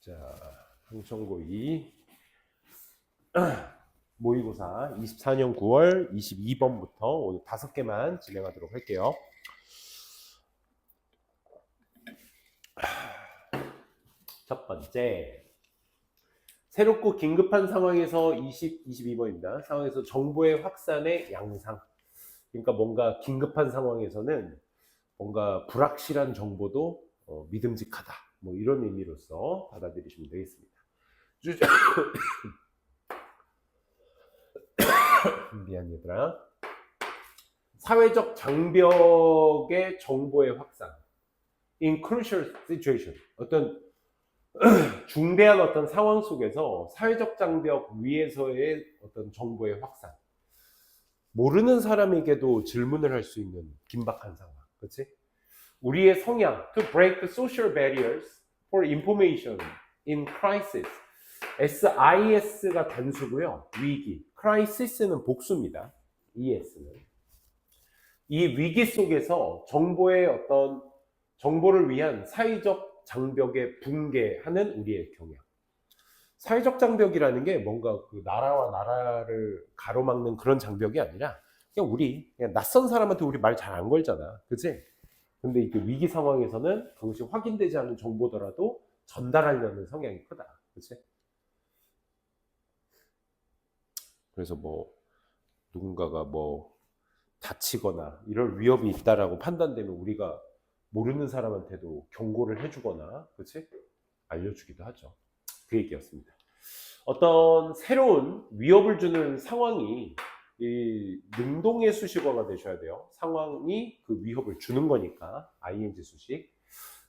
자, 흥청고 2 모의고사 24년 9월 22번부터 오늘 5개만 진행하도록 할게요. 첫 번째, 새롭고 긴급한 상황에서 22번입니다. 상황에서 정보의 확산의 양상. 그러니까 뭔가 긴급한 상황에서는 뭔가 불확실한 정보도 믿음직하다. 뭐 이런 의미로서 받아들이시면 되겠습니다. 미안 얘들아. 사회적 장벽의 정보의 확산. In crucial situation. 어떤 중대한 어떤 상황 속에서 사회적 장벽 위에서의 어떤 정보의 확산. 모르는 사람에게도 질문을 할 수 있는 긴박한 상황. 그렇지? 우리의 성향, to break the social barriers for information in crisis. SIS가 단수고요. 위기. crisis는 복수입니다. ES는. 이 위기 속에서 정보의 어떤 정보를 위한 사회적 장벽에 붕괴하는 우리의 경향. 사회적 장벽이라는 게 뭔가 그 나라와 나라를 가로막는 그런 장벽이 아니라 그냥 낯선 사람한테 우리 말 잘 안 걸잖아. 그치? 근데 이게 위기 상황에서는 그것이 확인되지 않은 정보더라도 전달하려는 성향이 크다. 그치? 그래서 뭐 누군가가 뭐 다치거나 이럴 위협이 있다라고 판단되면 우리가 모르는 사람한테도 경고를 해주거나, 그치? 알려주기도 하죠. 그 얘기였습니다. 어떤 새로운 위협을 주는 상황이 이 능동의 수식어가 되셔야 돼요. 상황이 그 위협을 주는 거니까 ing 수식.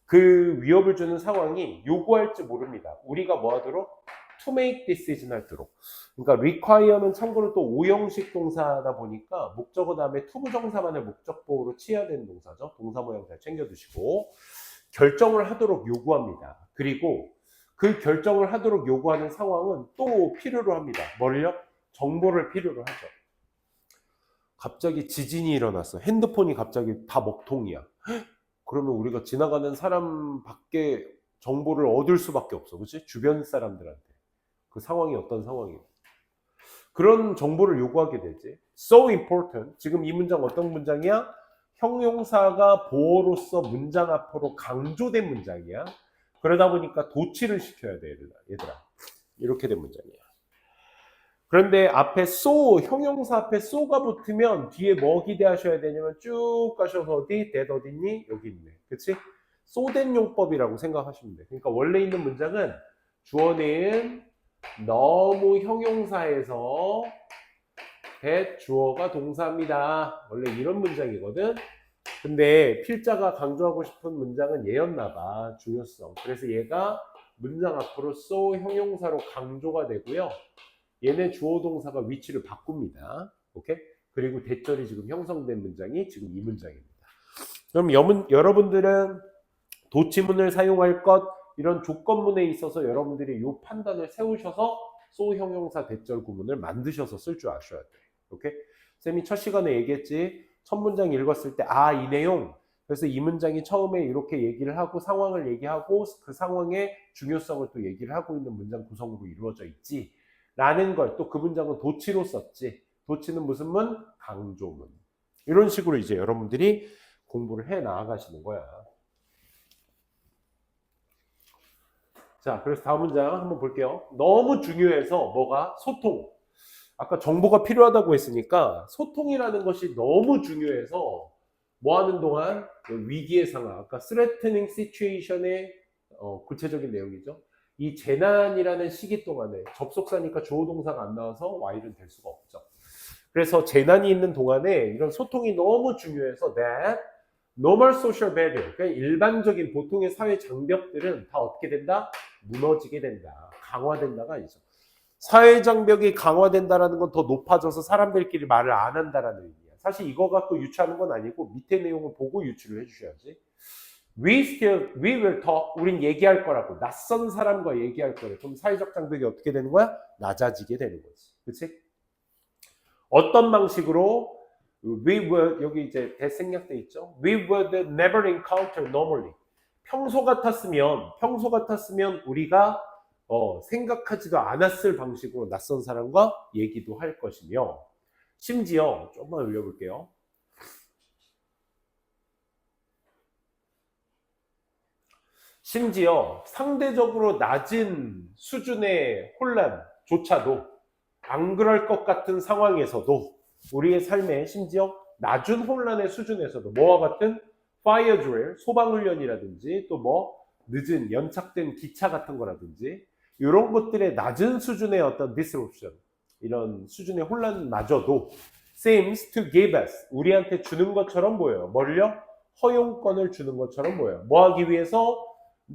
그 위협을 주는 상황이 요구할지 모릅니다. 우리가 뭐 하도록? to make decision 하도록. 그러니까 require는 참고로 또 오형식 동사다 보니까 목적어 다음에 to 부정사만을 목적보호로 취해야 되는 동사죠. 동사 모양 잘 챙겨두시고 결정을 하도록 요구합니다. 그리고 그 결정을 하도록 요구하는 상황은 또 필요로 합니다. 뭘요? 정보를 필요로 하죠. 갑자기 지진이 일어났어. 핸드폰이 갑자기 다 먹통이야. 그러면 우리가 지나가는 사람 밖에 정보를 얻을 수밖에 없어. 그치? 주변 사람들한테. 그 상황이 어떤 상황이에요. 그런 정보를 요구하게 되지. So important. 지금 이 문장 어떤 문장이야? 형용사가 보어로서 문장 앞으로 강조된 문장이야. 그러다 보니까 도치를 시켜야 돼, 얘들아. 이렇게 된 문장이야. 그런데 앞에 so, 형용사 앞에 so가 붙으면 뒤에 뭐 기대하셔야 되냐면 쭉 가셔서 어디? that 어딨니? 여기 있네. 그치? so-that 용법이라고 생각하시면 돼. 그러니까 원래 있는 문장은 주어는 너무 형용사에서 that 주어가 동사입니다. 원래 이런 문장이거든. 근데 필자가 강조하고 싶은 문장은 얘였나 봐. 중요성. 그래서 얘가 문장 앞으로 so 형용사로 강조가 되고요. 얘네 주어 동사가 위치를 바꿉니다. 오케이? 그리고 대절이 지금 형성된 문장이 지금 이 문장입니다. 그럼 여러분들은 도치문을 사용할 것 이런 조건문에 있어서 여러분들이 이 판단을 세우셔서 so 형용사 대절 구문을 만드셔서 쓸 줄 아셔야 돼요. 오케이? 쌤이 첫 시간에 얘기했지. 첫 문장 읽었을 때 이 내용. 그래서 이 문장이 처음에 이렇게 얘기를 하고 상황을 얘기하고 그 상황의 중요성을 또 얘기를 하고 있는 문장 구성으로 이루어져 있지. 라는 걸 또 그 문장은 도치로 썼지. 도치는 무슨 문? 강조문. 이런 식으로 이제 여러분들이 공부를 해 나가시는 거야. 자, 그래서 다음 문장 한번 볼게요. 너무 중요해서 뭐가? 소통. 아까 정보가 필요하다고 했으니까 소통이라는 것이 너무 중요해서 뭐 하는 동안 위기의 상황, 아까 threatening situation의 구체적인 내용이죠. 이 재난이라는 시기 동안에 접속사니까 주어 동사가 안 나와서 while은 될 수가 없죠. 그래서 재난이 있는 동안에 이런 소통이 너무 중요해서 that normal social barrier, 그러니까 일반적인 보통의 사회 장벽들은 다 어떻게 된다? 무너지게 된다. 강화된다가 아니죠. 사회 장벽이 강화된다라는 건 더 높아져서 사람들끼리 말을 안 한다라는 의미야. 사실 이거 갖고 유추하는 건 아니고 밑에 내용을 보고 유추를 해주셔야지. we will talk. 우린 얘기할 거라고. 낯선 사람과 얘기할 거래. 그럼 사회적 장벽이 어떻게 되는 거야? 낮아지게 되는 거지. 그치? 어떤 방식으로? we will, 여기 이제 대생략돼 있죠. we would never encounter normally. 평소 같았으면 우리가 생각하지도 않았을 방식으로 낯선 사람과 얘기도 할 것이며, 심지어 조금만 올려볼게요. 심지어 상대적으로 낮은 수준의 혼란조차도 안 그럴 것 같은 상황에서도 우리의 삶에 심지어 낮은 혼란의 수준에서도 뭐와 같은 fire drill, 소방훈련이라든지 또 뭐 늦은 연착된 기차 같은 거라든지 이런 것들의 낮은 수준의 어떤 disruption, 이런 수준의 혼란마저도 seems to give us, 우리한테 주는 것처럼 보여요. 뭘요? 허용권을 주는 것처럼 보여요. 뭐 하기 위해서?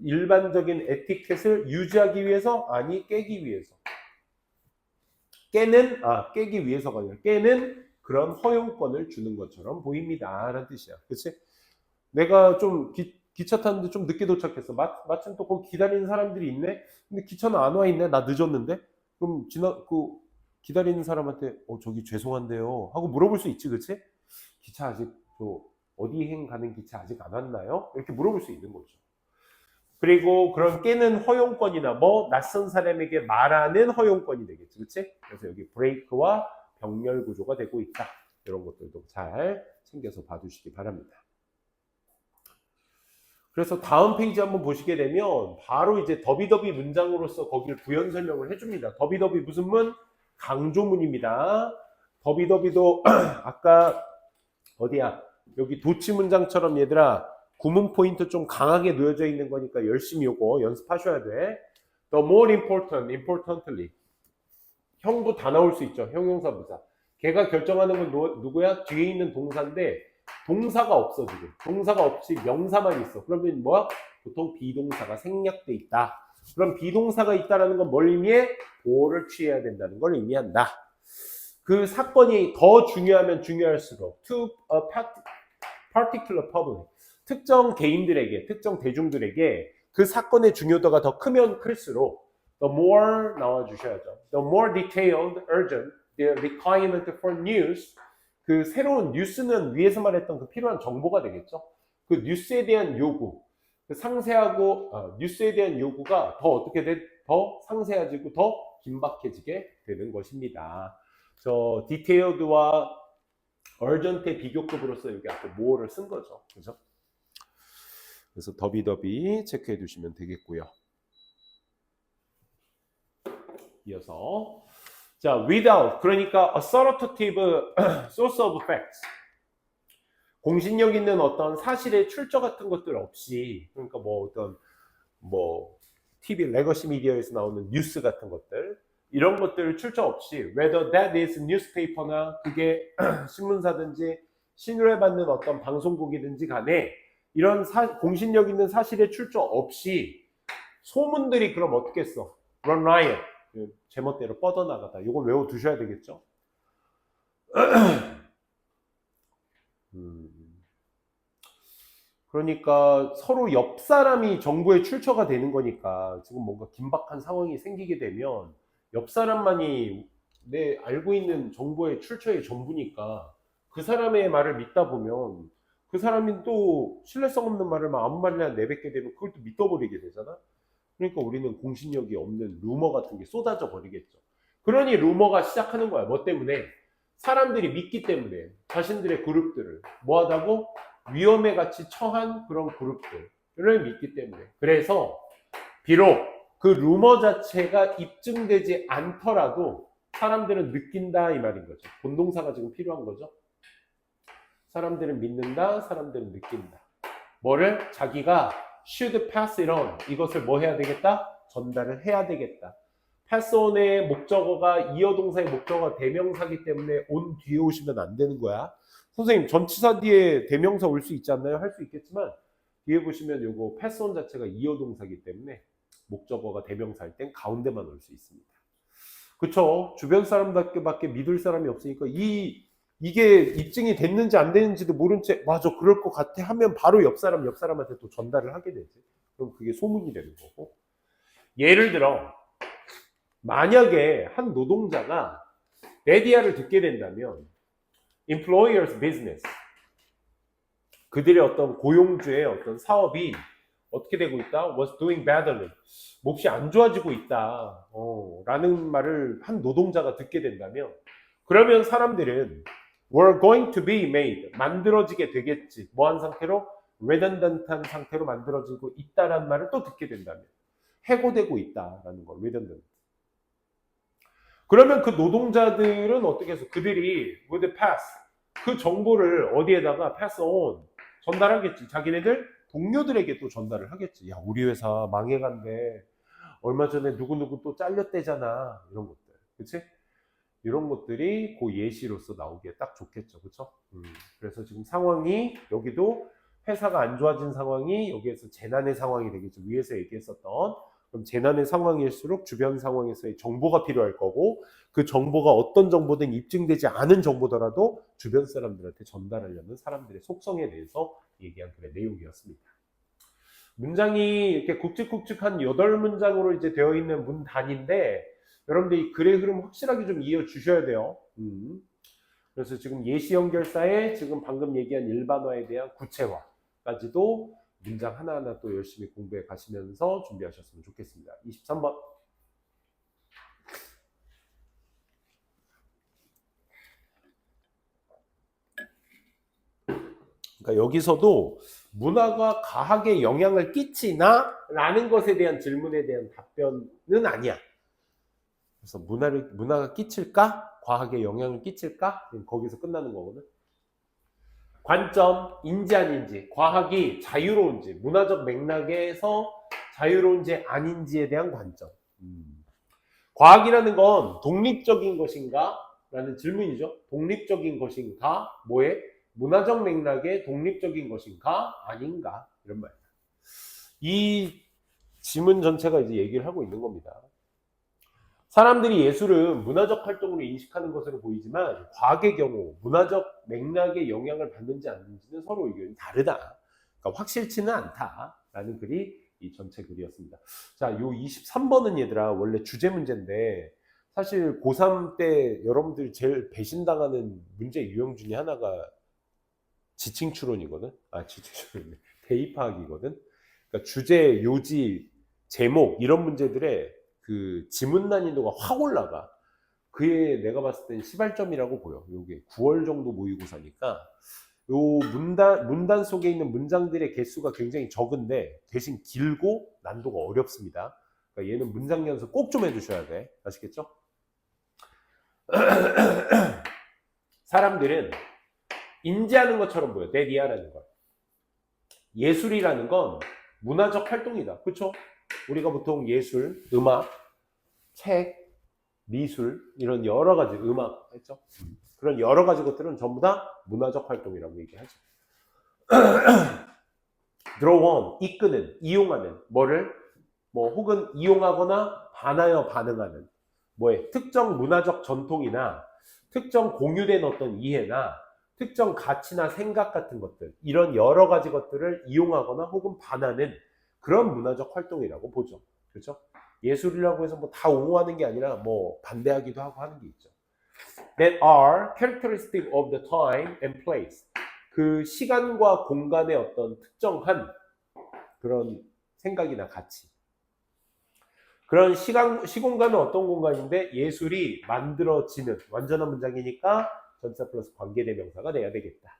일반적인 에티켓을 유지하기 위해서? 아니, 깨기 위해서. 깨기 위해서가 아니라 깨는 그런 허용권을 주는 것처럼 보입니다 라는 뜻이야. 그치? 내가 좀 기차 탔는데 좀 늦게 도착했어. 마침 또 거기 기다리는 사람들이 있네. 근데 기차는 안 와 있네. 나 늦었는데. 그럼 기다리는 사람한테 저기 죄송한데요 하고 물어볼 수 있지, 그치? 기차 아직 어디행 가는 기차 아직 안 왔나요? 이렇게 물어볼 수 있는 거죠. 그리고 그런 깨는 허용권이나 낯선 사람에게 말하는 허용권이 되겠지, 그치? 그래서 여기 브레이크와 병렬 구조가 되고 있다. 이런 것들도 잘 챙겨서 봐주시기 바랍니다. 그래서 다음 페이지 한번 보시게 되면 바로 이제 더비더비 문장으로서 거기를 부연 설명을 해줍니다. 더비더비 무슨 문? 강조문입니다. 더비더비도 아까 어디야? 여기 도치 문장처럼 얘들아 구문 포인트 좀 강하게 놓여져 있는 거니까 열심히 요거 연습하셔야 돼. The more important, importantly. 형도 다 나올 수 있죠. 형용사 부사. 걔가 결정하는 건 누구야? 뒤에 있는 동사인데 동사가 없어 지금. 동사가 없이 명사만 있어. 그러면 뭐야? 보통 비동사가 생략돼 있다. 그럼 비동사가 있다라는 건 뭘 의미해? 보호를 취해야 된다는 걸 의미한다. 그 사건이 더 중요하면 중요할수록 to a particular public, 특정 개인들에게, 특정 대중들에게 그 사건의 중요도가 더 크면 클수록 the more 나와주셔야죠. The more detailed, urgent, the requirement for news, 그 새로운 뉴스는 위에서 말했던 그 필요한 정보가 되겠죠. 그 뉴스에 대한 요구, 그 상세하고 뉴스에 대한 요구가 더 어떻게 더 상세해지고 더 긴박해지게 되는 것입니다. 저 디테일드와 urgent의 비교급으로서 여기 앞에 more를 쓴 거죠. 그죠? 그래서 더비더비 체크해 두시면 되겠고요. 이어서 자, without, 그러니까 authoritative source of facts, 공신력 있는 어떤 사실의 출처 같은 것들 없이, 그러니까 어떤 TV 레거시 미디어에서 나오는 뉴스 같은 것들, 이런 것들 출처 없이 whether that is newspaper나 그게 신문사든지 신뢰받는 어떤 방송국이든지 간에 이런 공신력 있는 사실의 출처 없이 소문들이 그럼 어떻게 써? run riot, 제멋대로 뻗어나가다. 이거 외워두셔야 되겠죠? 그러니까 서로 옆 사람이 정보의 출처가 되는 거니까 지금 뭔가 긴박한 상황이 생기게 되면 옆 사람만이 내 알고 있는 정보의 출처의 전부니까 그 사람의 말을 믿다 보면 그 사람이 또 신뢰성 없는 말을 막 아무 말이나 내뱉게 되면 그걸 또 믿어버리게 되잖아. 그러니까 우리는 공신력이 없는 루머 같은 게 쏟아져 버리겠죠. 그러니 루머가 시작하는 거야. 뭐 때문에? 사람들이 믿기 때문에 자신들의 그룹들을 뭐하다고? 위험에 같이 처한 그런 그룹들을 믿기 때문에. 그래서 비록 그 루머 자체가 입증되지 않더라도 사람들은 느낀다 이 말인 거죠. 본동사가 지금 필요한 거죠. 사람들은 믿는다, 사람들은 느낀다. 뭐를? 자기가 should pass it on, 이것을 뭐 해야 되겠다? 전달을 해야 되겠다. pass on의 목적어가 이어동사의 목적어가 대명사기 때문에 on 뒤에 오시면 안 되는 거야. 선생님 전치사 뒤에 대명사 올 수 있지 않나요? 할 수 있겠지만 뒤에 보시면 요거 pass on 자체가 이어동사기 때문에 목적어가 대명사일 땐 가운데만 올 수 있습니다. 그쵸? 주변 사람밖에 믿을 사람이 없으니까 이게 입증이 됐는지 안 됐는지도 모른 채 맞아 그럴 것 같아 하면 바로 옆 사람한테 또 전달을 하게 되지. 그럼 그게 소문이 되는 거고. 예를 들어 만약에 한 노동자가 메디아를 듣게 된다면 employer's business, 그들의 어떤 고용주의 어떤 사업이 어떻게 되고 있다? was doing badly. 몹시 안 좋아지고 있다. 라는 말을 한 노동자가 듣게 된다면 그러면 사람들은 were going to be made. 만들어지게 되겠지. 뭐한 상태로? redundant한 상태로 만들어지고 있다라는 말을 또 듣게 된다면 해고되고 있다라는 걸 redundant. 그러면 그 노동자들은 어떻게 해서 그들이 would pass 그 정보를 어디에다가 pass on 전달하겠지. 자기네들 동료들에게 또 전달을 하겠지. 야, 우리 회사 망해간대. 얼마 전에 누구누구 또 잘렸대잖아. 이런 것들. 그치? 이런 것들이 그 예시로서 나오기에 딱 좋겠죠. 그쵸? 그래서 지금 상황이 여기도 회사가 안 좋아진 상황이 여기에서 재난의 상황이 되겠죠. 위에서 얘기했었던 그럼 재난의 상황일수록 주변 상황에서의 정보가 필요할 거고 그 정보가 어떤 정보든 입증되지 않은 정보더라도 주변 사람들한테 전달하려는 사람들의 속성에 대해서 얘기한 글의 내용이었습니다. 문장이 이렇게 굵직굵직한 8문장으로 이제 되어 있는 문단인데 여러분들 이 글의 흐름 확실하게 좀 이어 주셔야 돼요. 그래서 지금 예시 연결사에 지금 방금 얘기한 일반화에 대한 구체화까지도 문장 하나하나 또 열심히 공부해 가시면서 준비하셨으면 좋겠습니다. 23번. 그러니까 여기서도 문화가 가하게 영향을 끼치나? 라는 것에 대한 질문에 대한 답변은 아니야. 그래서 문화가 끼칠까? 과하게 영향을 끼칠까? 거기서 끝나는 거거든. 관점, 인지 아닌지, 과학이 자유로운지, 문화적 맥락에서 자유로운지 아닌지에 대한 관점. 과학이라는 건 독립적인 것인가? 라는 질문이죠. 독립적인 것인가? 뭐에? 문화적 맥락의 독립적인 것인가? 아닌가? 이런 말이야. 이 지문 전체가 이제 얘기를 하고 있는 겁니다. 사람들이 예술은 문화적 활동으로 인식하는 것으로 보이지만 과학의 경우 문화적 맥락의 영향을 받는지 안 받는지는 서로 의견이 다르다. 그러니까 확실치는 않다라는 글이 이 전체 글이었습니다. 자, 요 23번은 얘들아 원래 주제 문제인데 사실 고3 때 여러분들 제일 배신당하는 문제 유형 중에 하나가 지칭 추론이거든. 지칭 추론, 대입파악이거든. 그러니까 주제, 요지, 제목 이런 문제들의 그 지문 난이도가 확 올라가. 그게 내가 봤을 땐 시발점이라고 보여. 요게 9월 정도 모의고사니까 요 문단 속에 있는 문장들의 개수가 굉장히 적은데 대신 길고 난도가 어렵습니다. 그러니까 얘는 문장 연습 꼭 좀 해주셔야 돼. 아시겠죠? 사람들은 인지하는 것처럼 보여. 내리아라는 걸. 예술이라는 건 문화적 활동이다. 그렇죠? 우리가 보통 예술, 음악, 책, 미술 이런 여러 가지 음악 했죠. 그런 여러 가지 것들은 전부 다 문화적 활동이라고 얘기하죠. draw on, 이끄는, 이용하는 뭐를 뭐 혹은 이용하거나 반하여 반응하는 뭐에 특정 문화적 전통이나 특정 공유된 어떤 이해나 특정 가치나 생각 같은 것들 이런 여러 가지 것들을 이용하거나 혹은 반하는 그런 문화적 활동이라고 보죠. 그렇죠? 예술이라고 해서 뭐 다 옹호하는 게 아니라 뭐 반대하기도 하고 하는 게 있죠. That are characteristic of the time and place. 그 시간과 공간의 어떤 특정한 그런 생각이나 가치. 그런 시공간은 어떤 공간인데 예술이 만들어지는 완전한 문장이니까 전치사 플러스 관계대명사가 돼야 되겠다.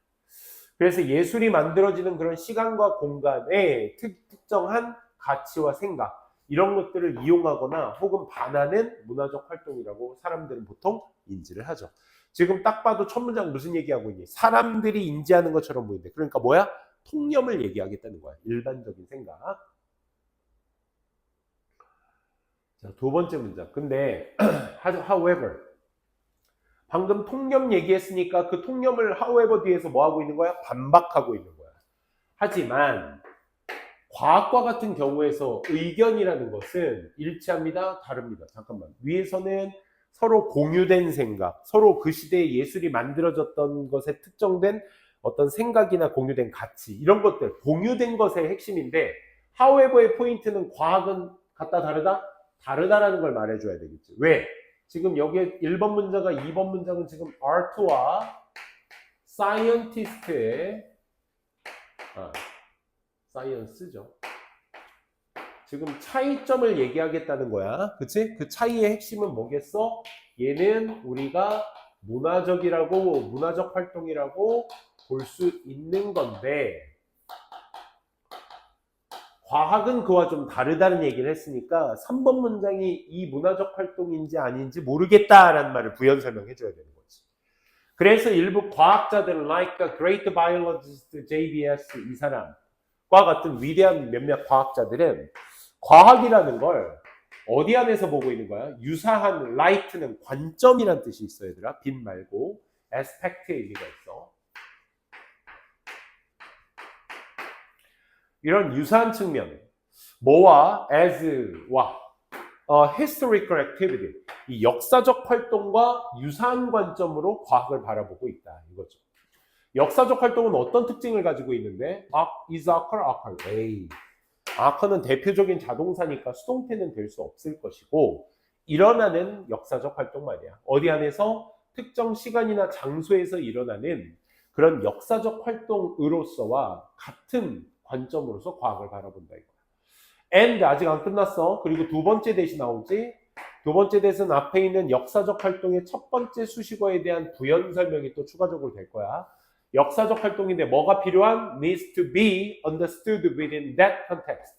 그래서 예술이 만들어지는 그런 시간과 공간의 특정한 가치와 생각 이런 것들을 이용하거나 혹은 반하는 문화적 활동이라고 사람들은 보통 인지를 하죠. 지금 딱 봐도 첫 문장 무슨 얘기하고 있니? 사람들이 인지하는 것처럼 보이는데 그러니까 뭐야? 통념을 얘기하겠다는 거야. 일반적인 생각. 자, 두 번째 문장. 근데 however 방금 통념 얘기했으니까 그 통념을 however 뒤에서 뭐 하고 있는 거야? 반박하고 있는 거야. 하지만 과학과 같은 경우에서 의견이라는 것은 일치합니다. 다릅니다. 잠깐만. 위에서는 서로 공유된 생각, 서로 그 시대에 예술이 만들어졌던 것에 특정된 어떤 생각이나 공유된 가치 이런 것들 공유된 것의 핵심인데 however의 포인트는 과학은 같다 다르다? 다르다라는 걸 말해줘야 되겠지. 왜? 지금 여기에 1번 문장과 2번 문장은 지금 art와 scientist의 science죠. 지금 차이점을 얘기하겠다는 거야. 그치? 그 차이의 핵심은 뭐겠어? 얘는 우리가 문화적 활동이라고 볼 수 있는 건데, 과학은 그와 좀 다르다는 얘기를 했으니까 3번 문장이 이 문화적 활동인지 아닌지 모르겠다라는 말을 부연 설명해 줘야 되는 거지. 그래서 일부 과학자들은 like great biologist JBS 이 사람과 같은 위대한 몇몇 과학자들은 과학이라는 걸 어디 안에서 보고 있는 거야? 유사한 light는 관점이란 뜻이 있어 얘들아. 빛 말고 aspect의 의미가 있어. 이런 유사한 측면, 뭐와 as와 historical activity, 이 역사적 활동과 유사한 관점으로 과학을 바라보고 있다 이거죠. 역사적 활동은 어떤 특징을 가지고 있는데 is occur. occur는 대표적인 자동사니까 수동태는 될 수 없을 것이고 일어나는 역사적 활동 말이야. 어디 안에서 특정 시간이나 장소에서 일어나는 그런 역사적 활동으로서와 같은 관점으로서 과학을 바라본다 이거야. and 아직 안 끝났어. 그리고 두 번째 대시 나오지. 두 번째 대시는 앞에 있는 역사적 활동의 첫 번째 수식어에 대한 부연 설명이 또 추가적으로 될 거야. 역사적 활동인데 뭐가 필요한? needs to be understood within that context.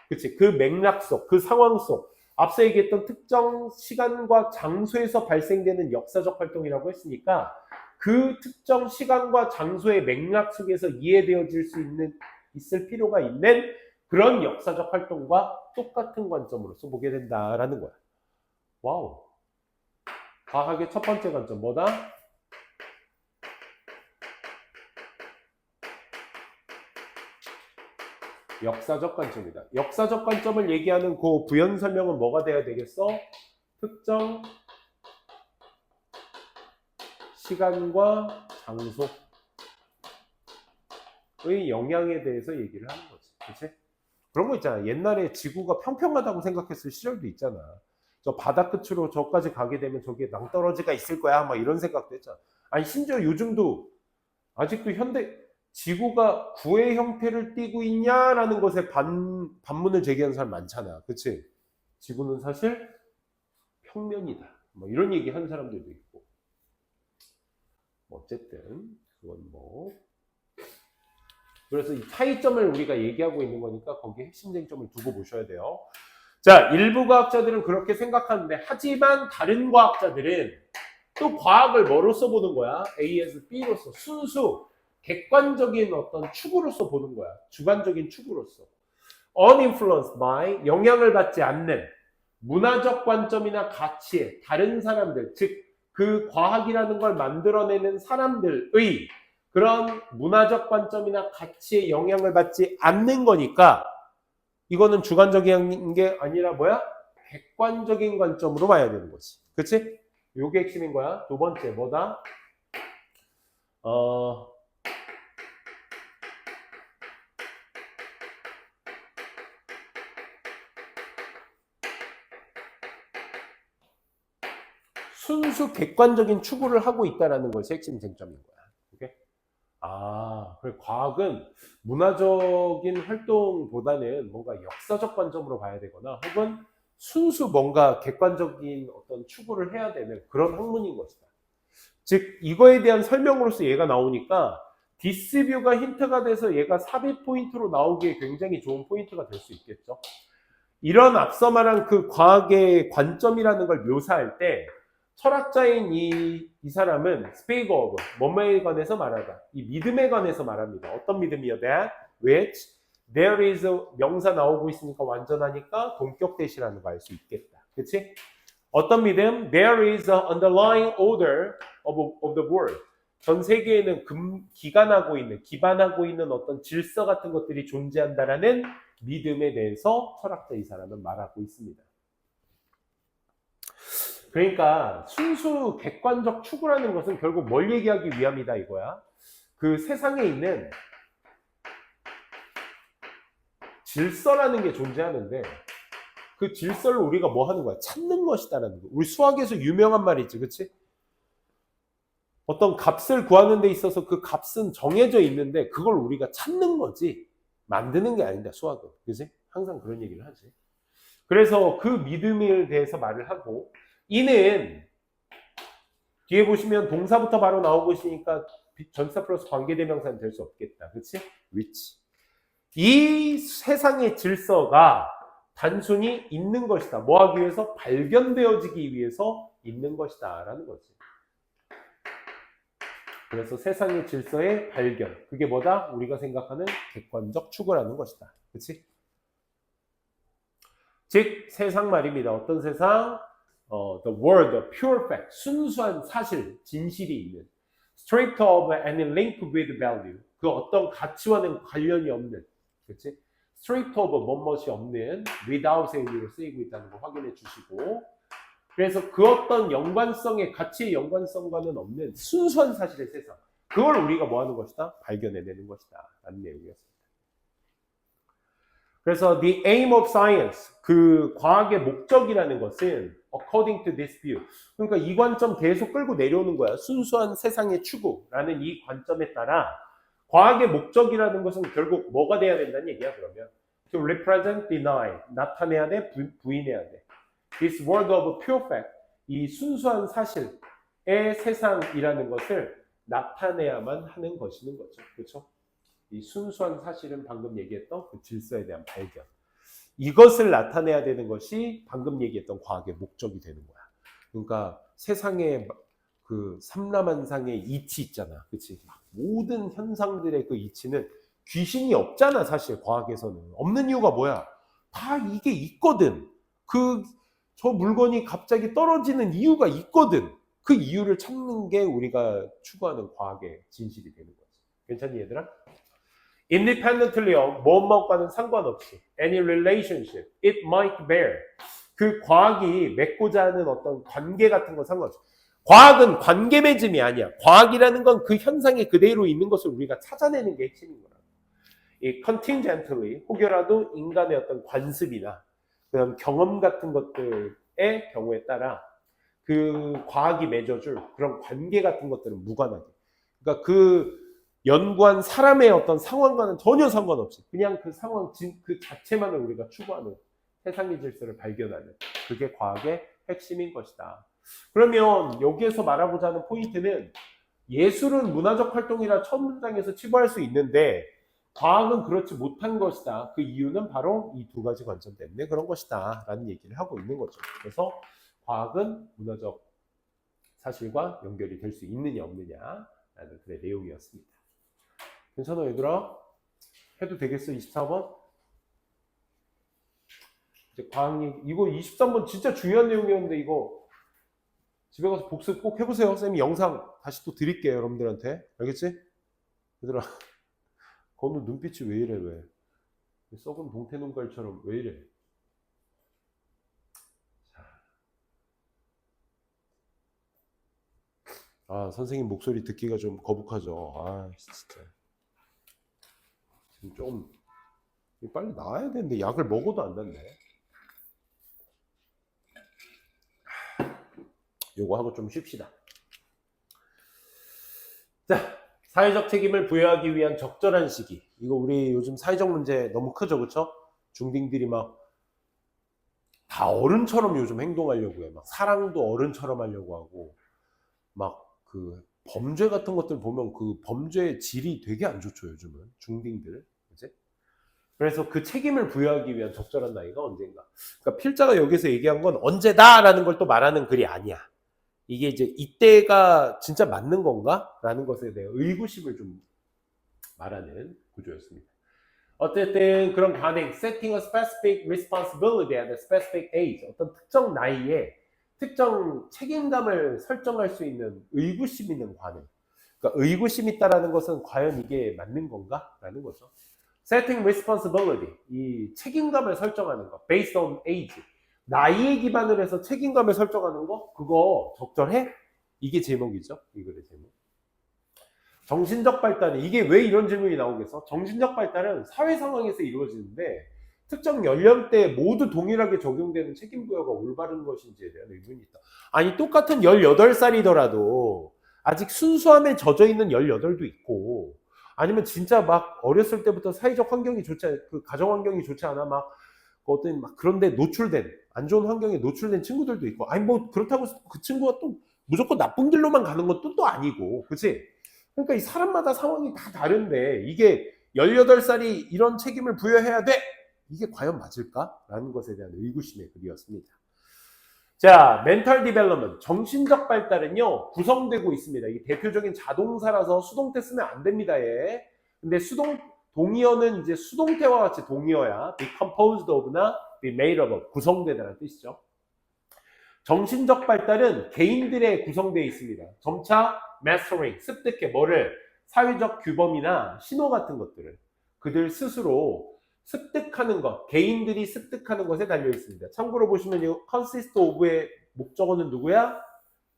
그치? 그 맥락 속, 그 상황 속 앞서 얘기했던 특정 시간과 장소에서 발생되는 역사적 활동이라고 했으니까 그 특정 시간과 장소의 맥락 속에서 이해되어질 수 있을 필요가 있는 그런 역사적 활동과 똑같은 관점으로서 보게 된다라는 거야. 와우. 과학의 첫 번째 관점 뭐다? 역사적 관점이다. 역사적 관점을 얘기하는 그 부연 설명은 뭐가 돼야 되겠어? 특정 시간과 장소의 영향에 대해서 얘기를 하는 거지. 그치? 그런 거 있잖아. 옛날에 지구가 평평하다고 생각했을 시절도 있잖아. 저 바다 끝으로 저까지 가게 되면 저기에 낭떠러지가 있을 거야. 막 이런 생각도 했잖아. 아니, 심지어 요즘도 아직도 지구가 구의 형태를 띠고 있냐라는 것에 반문을 제기하는 사람 많잖아. 그치? 지구는 사실 평면이다. 뭐 이런 얘기 하는 사람들도 있고. 어쨌든, 그건 뭐. 그래서 이 차이점을 우리가 얘기하고 있는 거니까 거기에 핵심 쟁점을 두고 보셔야 돼요. 자, 일부 과학자들은 그렇게 생각하는데, 하지만 다른 과학자들은 또 과학을 뭐로서 보는 거야? A에서 B로서 순수, 객관적인 어떤 축으로서 보는 거야. 주관적인 축으로서. uninfluenced by, 영향을 받지 않는 문화적 관점이나 가치에 다른 사람들, 즉 그 과학이라는 걸 만들어내는 사람들의 그런 문화적 관점이나 가치에 영향을 받지 않는 거니까 이거는 주관적인 게 아니라 뭐야? 객관적인 관점으로 봐야 되는 거지. 그치? 요게 핵심인 거야. 두 번째 뭐다? 순수 객관적인 추구를 하고 있다는 것이 핵심 쟁점인 거야. 오케이? 그래 과학은 문화적인 활동보다는 뭔가 역사적 관점으로 봐야 되거나 혹은 순수 뭔가 객관적인 어떤 추구를 해야 되는 그런 학문인 것이다. 즉 이거에 대한 설명으로서 얘가 나오니까 디스뷰가 힌트가 돼서 얘가 삽입 포인트로 나오기에 굉장히 좋은 포인트가 될 수 있겠죠. 이런 앞서 말한 그 과학의 관점이라는 걸 묘사할 때 철학자인 이 사람은 스페이거 오브 뭐뭐에 관해서 말하다. 이 믿음에 관해서 말합니다. 어떤 믿음이요? That which there is 명사 나오고 있으니까 완전하니까 동격 대시라는 거 알 수 있겠다. 그치? 어떤 믿음? There is an underlying order of the world. 전 세계에는 기반하고 있는 어떤 질서 같은 것들이 존재한다라는 믿음에 대해서 철학자 이 사람은 말하고 있습니다. 그러니까 순수 객관적 추구라는 것은 결국 뭘 얘기하기 위함이다 이거야. 그 세상에 있는 질서라는 게 존재하는데 그 질서를 우리가 뭐 하는 거야? 찾는 것이다라는 거. 우리 수학에서 유명한 말이 있지, 그치? 어떤 값을 구하는 데 있어서 그 값은 정해져 있는데 그걸 우리가 찾는 거지 만드는 게 아니다, 수학은. 그치? 항상 그런 얘기를 하지. 그래서 그 믿음에 대해서 말을 하고, 이는 뒤에 보시면 동사부터 바로 나오고 있으니까 전치사 플러스 관계대명사는 될 수 없겠다. 그렇지? which. 이 세상의 질서가 단순히 있는 것이다. 뭐 하기 위해서? 발견되어지기 위해서 있는 것이다 라는 거지. 그래서 세상의 질서의 발견. 그게 뭐다? 우리가 생각하는 객관적 추구라는 것이다. 그렇지? 즉 세상 말입니다. 어떤 세상? The world, the pure fact, 순수한 사실, 진실이 있는 straight of any link with value, 그 어떤 가치와는 관련이 없는, 그렇지? straight of 뭐뭇이 없는 without의 의미로 쓰이고 있다는 거 확인해 주시고, 그래서 그 어떤 연관성의 가치의 연관성과는 없는 순수한 사실의 세상, 그걸 우리가 뭐 하는 것이다? 발견해내는 것이다 라는 내용이었습니다. 그래서 the aim of science, 그 과학의 목적이라는 것은 according to this view, 그러니까 이 관점 계속 끌고 내려오는 거야. 순수한 세상의 추구라는 이 관점에 따라 과학의 목적이라는 것은 결국 뭐가 돼야 된다는 얘기야. 그러면 to represent, deny, 나타내야 돼, 부인해야 돼. This world of pure fact, 이 순수한 사실의 세상이라는 것을 나타내야만 하는 것이는 거죠. 그렇죠? 이 순수한 사실은 방금 얘기했던 그 질서에 대한 발견. 이것을 나타내야 되는 것이 방금 얘기했던 과학의 목적이 되는 거야. 그러니까 세상에 그 삼라만상의 이치 있잖아. 그치? 모든 현상들의 그 이치는 귀신이 없잖아. 사실 과학에서는. 없는 이유가 뭐야? 다 이게 있거든. 저 물건이 갑자기 떨어지는 이유가 있거든. 그 이유를 찾는 게 우리가 추구하는 과학의 진실이 되는 거지. 괜찮니 얘들아? Independently of 무엇과는 상관없이 any relationship it might bear, 그 과학이 맺고자 하는 어떤 관계 같은 건 상관없어. 과학은 관계 맺음이 아니야. 과학이라는 건 그 현상이 그대로 있는 것을 우리가 찾아내는 게 핵심인 거야. 이 contingently, 혹여라도 인간의 어떤 관습이나 그런 경험 같은 것들의 경우에 따라 그 과학이 맺어줄 그런 관계 같은 것들은 무관하게, 그러니까 그 연구한 사람의 어떤 상황과는 전혀 상관없이 그냥 그 상황 그 자체만을 우리가 추구하는 세상의 질서를 발견하는, 그게 과학의 핵심인 것이다. 그러면 여기에서 말하고자 하는 포인트는 예술은 문화적 활동이라 첫 문장에서 치부할 수 있는데 과학은 그렇지 못한 것이다. 그 이유는 바로 이 두 가지 관점 때문에 그런 것이다 라는 얘기를 하고 있는 거죠. 그래서 과학은 문화적 사실과 연결이 될 수 있느냐 없느냐 라는 그의 내용이었습니다. 괜찮아 얘들아? 해도 되겠어? 24번? 이제 과학 얘기, 이거 23번 진짜 중요한 내용이었는데 이거 집에 가서 복습 꼭 해보세요. 쌤이 영상 다시 또 드릴게요 여러분들한테. 알겠지? 얘들아 건우 눈빛이 왜 이래 왜? 썩은 동태눈깔처럼 왜 이래? 아 선생님 목소리 듣기가 좀 거북하죠. 아 진짜 지금 좀 빨리 나아야 되는데 약을 먹어도 안 낫네. 요거 하고 좀 쉽시다. 자, 사회적 책임을 부여하기 위한 적절한 시기. 이거 우리 요즘 사회적 문제 너무 크죠, 그렇죠? 중딩들이 막 다 어른처럼 요즘 행동하려고 해. 막 사랑도 어른처럼 하려고 하고, 막 그 범죄 같은 것들 보면 그 범죄의 질이 되게 안 좋죠, 요즘은 중딩들. 그치? 그래서 그 책임을 부여하기 위한 적절한 나이가 언젠가. 그러니까 필자가 여기서 얘기한 건 언제다라는 걸 또 말하는 글이 아니야. 이게 이제 이때가 진짜 맞는 건가? 라는 것에 대해 의구심을 좀 말하는 구조였습니다. 어쨌든 그런 관행, setting a specific responsibility at a specific age, 어떤 특정 나이에 특정 책임감을 설정할 수 있는 의구심 있는 관행. 그러니까 의구심 있다라는 것은 과연 이게 맞는 건가? 라는 거죠. setting responsibility, 이 책임감을 설정하는 거, based on age. 나이에 기반을 해서 책임감을 설정하는 거, 그거 적절해? 이게 제목이죠. 이 글의 제목. 정신적 발달은, 이게 왜 이런 질문이 나오겠어? 정신적 발달은 사회 상황에서 이루어지는데 특정 연령대에 모두 동일하게 적용되는 책임 부여가 올바른 것인지에 대한 의문이 있다. 아니 똑같은 18살이더라도 아직 순수함에 젖어 있는 18도 있고, 아니면 진짜 막 어렸을 때부터 사회적 환경이 그 가정 환경이 좋지 않아 막 어떤 막 그런데 노출된 안 좋은 환경에 노출된 친구들도 있고 아니 뭐 그렇다고 해서 그 친구가 또 무조건 나쁜 길로만 가는 것도 또 아니고 그치? 그러니까 이 사람마다 상황이 다 다른데 이게 18살이 이런 책임을 부여해야 돼? 이게 과연 맞을까? 라는 것에 대한 의구심의 글이었습니다. 자, 멘탈 디벨롭먼트, 정신적 발달은요, 구성되고 있습니다. 이게 대표적인 자동사라서 수동태 쓰면 안 됩니다, 얘. 근데 동의어는 이제 수동태와 같이 동의어야. be composed of나 be made of, 구성되다는 뜻이죠. 정신적 발달은 개인들의 구성되어 있습니다. 점차 mastering, 습득해, 뭐를? 사회적 규범이나 신호 같은 것들을 그들 스스로 습득하는 것, 개인들이 습득하는 것에 달려 있습니다. 참고로 보시면 이 consist of의 목적어는 누구야?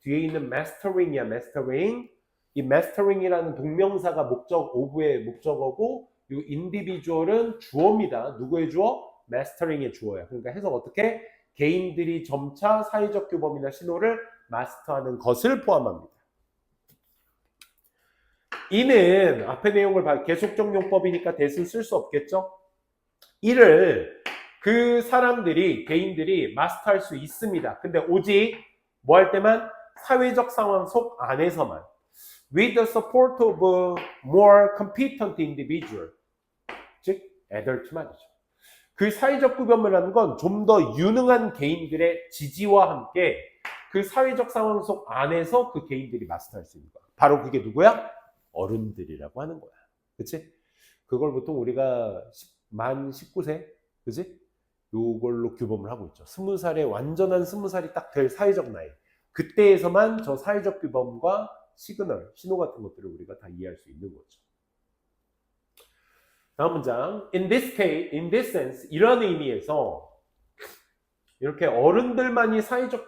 뒤에 있는 mastering이야, mastering. 이 mastering이라는 동명사가 목적 of의 목적어고 이 individual은 주어입니다. 누구의 주어? mastering의 주어야. 그러니까 해석 어떻게? 개인들이 점차 사회적 규범이나 신호를 마스터하는 것을 포함합니다. 이는 앞의 내용을 봐 계속적 용법이니까 대신 쓸 수 없겠죠? 이를 그 사람들이 개인들이 마스터할 수 있습니다. 근데 오직 뭐 할 때만 사회적 상황 속 안에서만 with the support of a more competent individual 즉 adult 말이죠. 그 사회적 구별이라는 건 좀 더 유능한 개인들의 지지와 함께 그 사회적 상황 속 안에서 그 개인들이 마스터할 수 있는 거야. 바로 그게 누구야? 어른들이라고 하는 거야. 그치? 그걸 보통 우리가 만 19세, 그치? 요걸로 규범을 하고 있죠. 20살에 완전한 20살이 딱 될 사회적 나이. 그때에서만 저 사회적 규범과 시그널, 신호 같은 것들을 우리가 다 이해할 수 있는 거죠. 다음 문장. In this case, in this sense, 이런 의미에서 이렇게 어른들만이 사회적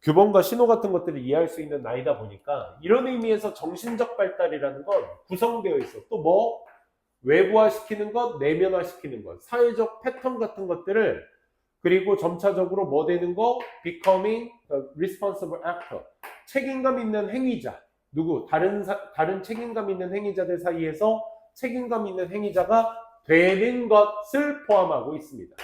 규범과 신호 같은 것들을 이해할 수 있는 나이다 보니까 이런 의미에서 정신적 발달이라는 건 구성되어 있어. 또 뭐? 외부화시키는 것, 내면화시키는 것, 사회적 패턴 같은 것들을 그리고 점차적으로 뭐 되는 거? Becoming a responsible actor. 책임감 있는 행위자. 누구? 다른 책임감 있는 행위자들 사이에서 책임감 있는 행위자가 되는 것을 포함하고 있습니다.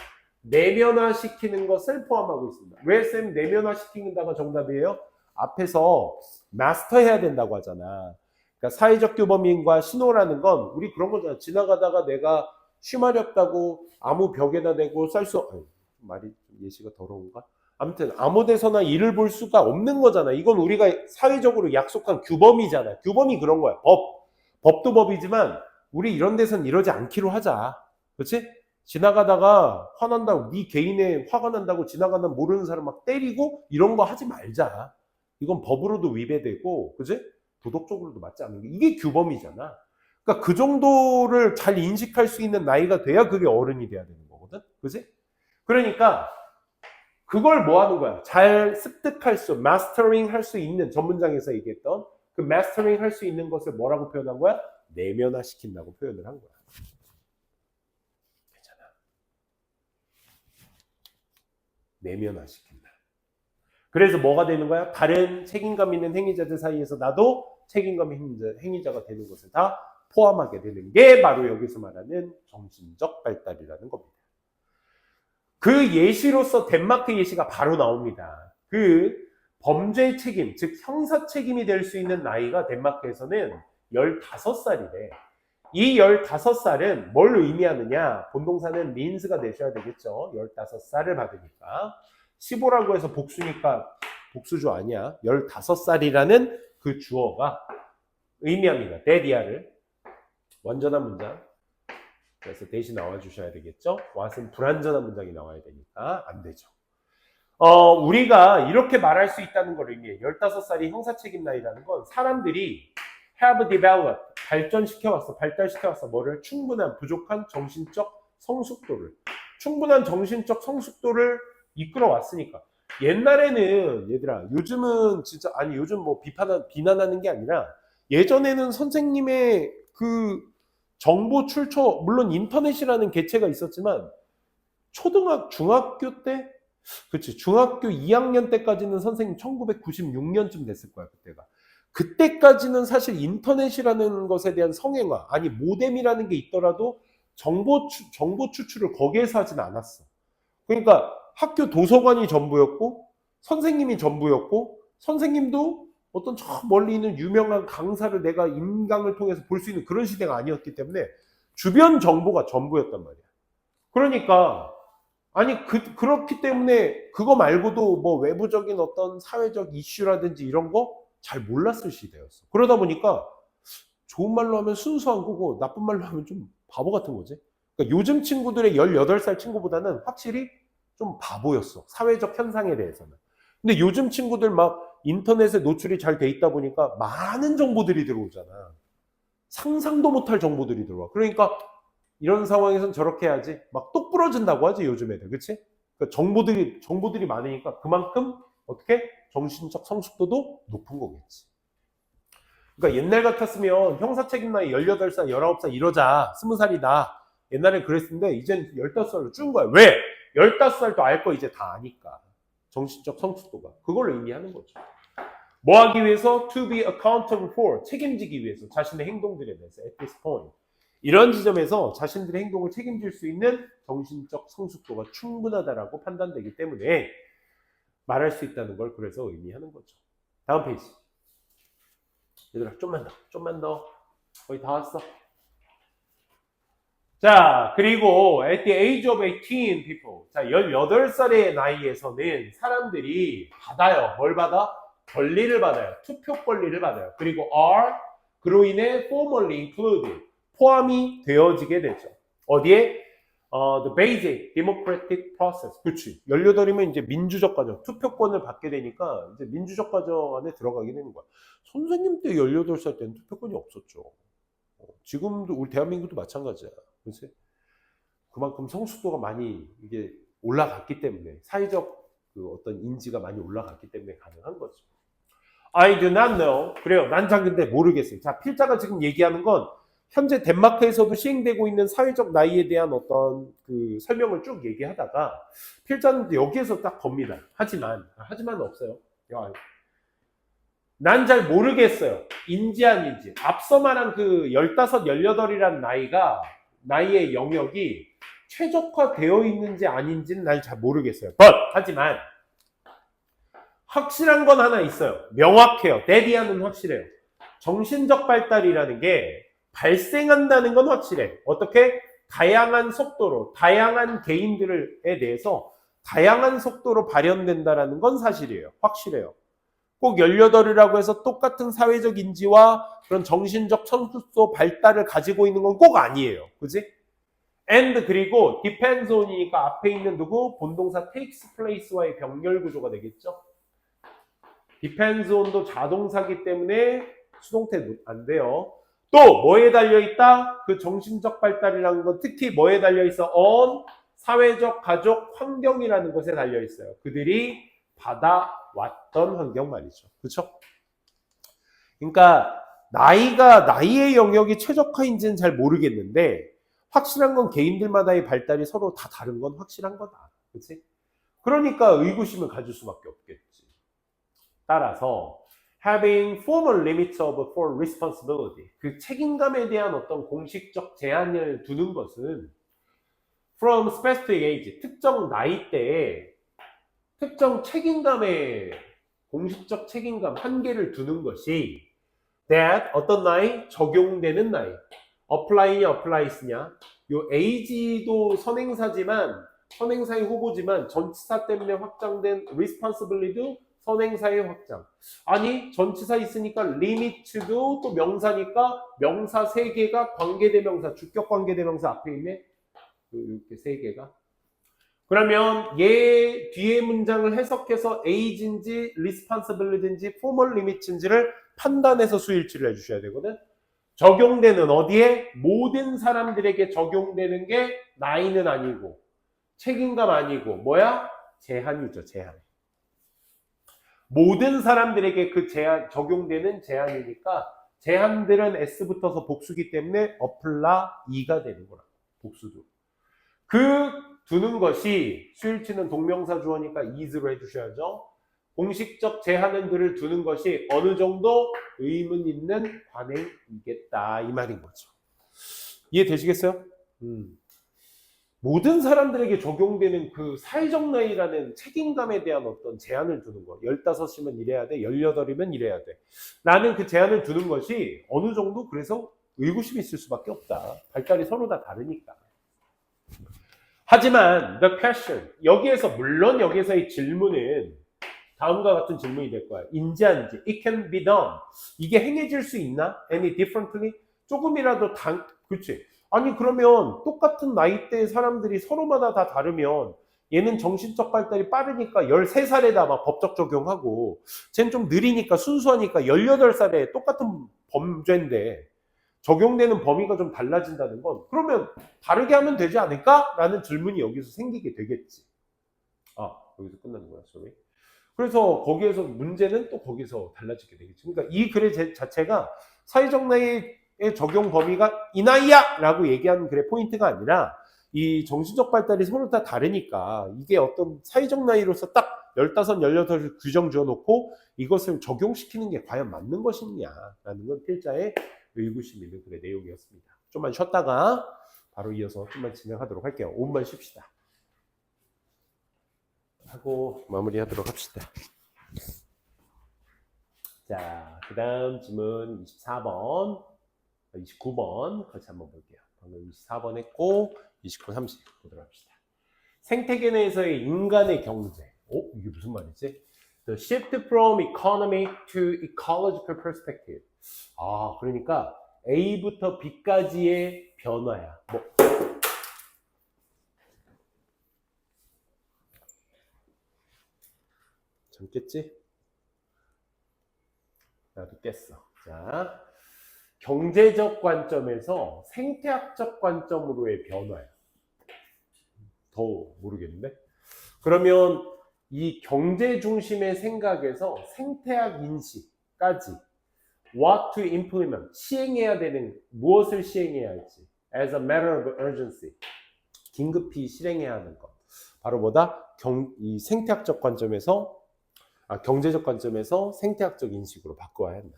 내면화시키는 것을 포함하고 있습니다. 왜 쌤 내면화시킨다가 정답이에요? 앞에서 마스터해야 된다고 하잖아. 그러니까 사회적 규범인과 신호라는 건 우리 그런 거잖아. 지나가다가 내가 쉬마렵다고 아무 벽에다 대고 말이 예시가 더러운가? 아무튼 아무 데서나 일을 볼 수가 없는 거잖아. 이건 우리가 사회적으로 약속한 규범이잖아. 규범이 그런 거야. 법도 법이지만 우리 이런 데선 이러지 않기로 하자. 그렇지? 지나가다가 화난다고 네 개인에 화가 난다고 지나가는 모르는 사람 막 때리고 이런 거 하지 말자. 이건 법으로도 위배되고 그치? 도덕적으로도 맞지 않는 게 이게 규범이잖아. 그러니까 그 정도를 잘 인식할 수 있는 나이가 돼야 그게 어른이 돼야 되는 거거든. 그치? 그러니까 그걸 뭐 하는 거야? 잘 습득할 수, 마스터링 할 수 있는 전문장에서 얘기했던 그 마스터링 할 수 있는 것을 뭐라고 표현한 거야? 내면화 시킨다고 표현을 한 거야. 괜찮아. 내면화 시킨다. 그래서 뭐가 되는 거야? 다른 책임감 있는 행위자들 사이에서 나도 책임감 있는 행위자가 되는 것을 다 포함하게 되는 게 바로 여기서 말하는 정신적 발달이라는 겁니다. 그 예시로서 덴마크 예시가 바로 나옵니다. 그 범죄 책임, 즉 형사 책임이 될 수 있는 나이가 덴마크에서는 15살이래. 이 15살은 뭘 의미하느냐? 본동사는 means가 되셔야 되겠죠. 15살을 받으니까. 15라고 해서 복수니까 복수주 아니야. 15살이라는 그 주어가 의미합니다. 데디아를. 완전한 문장. 그래서 대신 나와주셔야 되겠죠. 왓은 불완전한 문장이 나와야 되니까 안 되죠. 우리가 이렇게 말할 수 있다는 걸 의미해. 15살이 형사책임 나이라는 건 사람들이 have developed, 발달시켜왔어. 뭐를? 충분한, 부족한 정신적 성숙도를. 충분한 정신적 성숙도를 이끌어왔으니까. 옛날에는 얘들아, 요즘은 진짜, 아니 요즘 뭐 비난하는 게 아니라 예전에는 선생님의 그 정보 출처, 물론 인터넷이라는 개체가 있었지만 중학교 때? 그치, 중학교 2학년 때까지는 선생님 1996년쯤 됐을 거야, 그때가. 그때까지는 사실 인터넷이라는 것에 대한 성행화, 아니 모뎀이라는 게 있더라도 정보 추출을 거기에서 하진 않았어. 그러니까 학교 도서관이 전부였고 선생님이 전부였고 선생님도 어떤 저 멀리 있는 유명한 강사를 내가 인강을 통해서 볼 수 있는 그런 시대가 아니었기 때문에 주변 정보가 전부였단 말이야. 그러니까 아니 그렇기 때문에 그거 말고도 뭐 외부적인 어떤 사회적 이슈라든지 이런 거 잘 몰랐을 시대였어. 그러다 보니까 좋은 말로 하면 순수한 거고 나쁜 말로 하면 좀 바보 같은 거지. 그러니까 요즘 친구들의 18살 친구보다는 확실히 좀 바보였어. 사회적 현상에 대해서는. 근데 요즘 친구들 막 인터넷에 노출이 잘 돼 있다 보니까 많은 정보들이 들어오잖아. 상상도 못할 정보들이 들어와. 그러니까 이런 상황에선 저렇게 해야지. 막 똑 부러진다고 하지, 요즘 애들. 그치? 그러니까 정보들이 많으니까 그만큼 어떻게? 정신적 성숙도도 높은 거겠지. 그러니까 옛날 같았으면 형사책임 나이 18살, 19살 이러자. 20살이다. 옛날엔 그랬는데 이젠 15살로 준 거야. 왜? 15살도 알 거 이제 다 아니까. 정신적 성숙도가. 그걸 의미하는 거죠. 뭐 하기 위해서? To be accountable for. 책임지기 위해서. 자신의 행동들에 대해서. At this point. 이런 지점에서 자신들의 행동을 책임질 수 있는 정신적 성숙도가 충분하다라고 판단되기 때문에 말할 수 있다는 걸 그래서 의미하는 거죠. 다음 페이지. 얘들아 좀만 더 거의 다 왔어. 자, 그리고 at the age of 18 people. 자, 18살의 나이에서는 사람들이 받아요. 뭘 받아? 권리를 받아요. 투표 권리를 받아요. 그리고 are 그로 인해 formally included 포함이 되어지게 되죠. 어디에? The basic democratic process. 그렇지. 18이면 이제 민주적 과정, 투표권을 받게 되니까 이제 민주적 과정 안에 들어가게 되는 거야. 선생님 때 18살 때는 투표권이 없었죠. 지금도 우리 대한민국도 마찬가지야. 그렇지? 그만큼 성숙도가 많이 이게 올라갔기 때문에 사회적 그 어떤 인지가 많이 올라갔기 때문에 가능한 거죠. I do not know. 그래요. 난 잘 근데 모르겠어요. 자, 필자가 지금 얘기하는 건 현재 덴마크에서도 시행되고 있는 사회적 나이에 대한 어떤 그 설명을 쭉 얘기하다가 필자는 여기에서 딱 겁니다. 하지만 없어요. 난 잘 모르겠어요. 인지 아닌지. 앞서 말한 그 15, 18이란 나이의 영역이 최적화되어 있는지 아닌지는 난 잘 모르겠어요. 하지만 확실한 건 하나 있어요. 명확해요. 대비하는 확실해요. 정신적 발달이라는 게 발생한다는 건 확실해. 어떻게? 다양한 속도로, 다양한 개인들에 대해서 다양한 속도로 발현된다는 건 사실이에요. 확실해요. 꼭 18이라고 해서 똑같은 사회적 인지와 그런 정신적 성숙도 발달을 가지고 있는 건 꼭 아니에요. 그지? and 그리고 depends on이니까 앞에 있는 누구? 본동사 takes place와의 병렬 구조가 되겠죠? depends on도 자동사기 때문에 수동태 안 돼요. 또 뭐에 달려있다? 그 정신적 발달이라는 건 특히 뭐에 달려있어? on 사회적, 가족, 환경이라는 것에 달려있어요. 그들이 받아왔던 환경 말이죠. 그렇죠? 그러니까 나이의 영역이 최적화인지는 잘 모르겠는데 확실한 건 개인들마다의 발달이 서로 다 다른 건 확실한 거다. 그렇지? 그러니까 의구심을 가질 수밖에 없겠지. 따라서 having formal limits of for responsibility 그 책임감에 대한 어떤 공식적 제한을 두는 것은 from specific age 특정 나이대에 특정 책임감에 공식적 책임감 한계를 두는 것이 that 어떤 나이? 적용되는 나이. apply냐 applies냐 요 age도 선행사지만 선행사의 후보지만 전치사 때문에 확장된 responsibility도 선행사의 확장. 아니 전치사 있으니까 limit도 또 명사니까 명사 3개가 관계대명사 주격관계대명사 앞에 있네. 이렇게 3개가. 그러면 얘 뒤에 문장을 해석해서 age인지 responsibility인지 formal limit인지를 판단해서 수일치를 해주셔야 되거든. 적용되는 어디에? 모든 사람들에게 적용되는 게 나이는 아니고 책임감 아니고 뭐야? 제한이죠. 제한. 모든 사람들에게 그 제한 적용되는 제한이니까 제한들은 S 붙어서 복수기 때문에 apply가 되는 거라. 복수도. 그 두는 것이 수일치는 동명사 주어니까 is로 해주셔야죠. 공식적 제한들을 두는 것이 어느 정도 의문 있는 관행이겠다 이 말인 거죠. 이해되시겠어요? 모든 사람들에게 적용되는 그 사회적 나이라는 책임감에 대한 어떤 제한을 두는 거. 15이면 이래야 돼, 18이면 이래야 돼. 라는 그 제한을 두는 것이 어느 정도 그래서 의구심이 있을 수밖에 없다. 발달이 서로 다 다르니까. 하지만 the question, 물론 여기에서의 질문은 다음과 같은 질문이 될 거야. 인지한지, it can be done. 이게 행해질 수 있나? Any differently? 조금이라도 그렇지. 아니 그러면 똑같은 나이대의 사람들이 서로마다 다 다르면 얘는 정신적 발달이 빠르니까 13살에다 막 법적 적용하고 쟤는 좀 느리니까 순수하니까 18살에 똑같은 범죄인데 적용되는 범위가 좀 달라진다는 건 그러면 다르게 하면 되지 않을까? 라는 질문이 여기서 생기게 되겠지. 여기서 끝나는 거야. sorry. 그래서 거기에서 문제는 또 거기서 달라지게 되겠지. 그러니까 이 글의 자체가 사회적 나이의 적용 범위가 이 나이야! 라고 얘기하는 글의 포인트가 아니라 이 정신적 발달이 서로 다 다르니까 이게 어떤 사회적 나이로서 딱 15, 18을 규정 지어놓고 이것을 적용시키는 게 과연 맞는 것이냐라는 건 필자의 의구심이 있는 글의 내용이었습니다. 좀만 쉬었다가 바로 이어서 좀만 진행하도록 할게요. 5분만 쉽시다. 하고 마무리하도록 합시다. 자, 그 다음 질문 24번, 29번 같이 한번 볼게요. 방금 24번 했고 29, 30 보도록 합시다. 생태계 내에서의 인간의 경제. 이게 무슨 말이지? The shift from economy to ecological perspective. 그러니까 A부터 B까지의 변화야. 잠깼지? 나도 깼어. 자, 경제적 관점에서 생태학적 관점으로의 변화야. 더 모르겠는데? 그러면 이 경제 중심의 생각에서 생태학 인식까지 what to implement, 시행해야 되는, 무엇을 시행해야 할지 as a matter of urgency, 긴급히 실행해야 하는 것. 바로 뭐다? 이 생태학적 관점에서 경제적 관점에서 생태학적 인식으로 바꿔야 한다.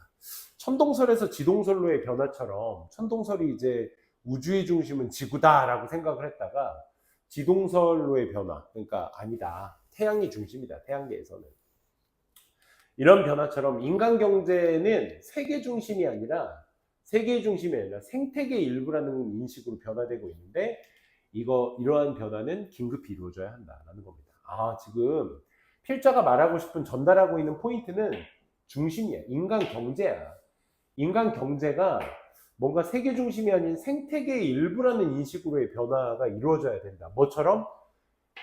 천동설에서 지동설로의 변화처럼 천동설이 이제 우주의 중심은 지구다라고 생각을 했다가 지동설로의 변화, 그러니까 아니다. 태양이 중심이다. 태양계에서는. 이런 변화처럼 인간 경제는 세계 중심이 아니라 생태계 일부라는 인식으로 변화되고 있는데 이러한 변화는 긴급히 이루어져야 한다라는 겁니다. 지금 필자가 말하고 싶은 전달하고 있는 포인트는 중심이야. 인간 경제야. 인간 경제가 뭔가 세계 중심이 아닌 생태계의 일부라는 인식으로의 변화가 이루어져야 된다. 뭐처럼?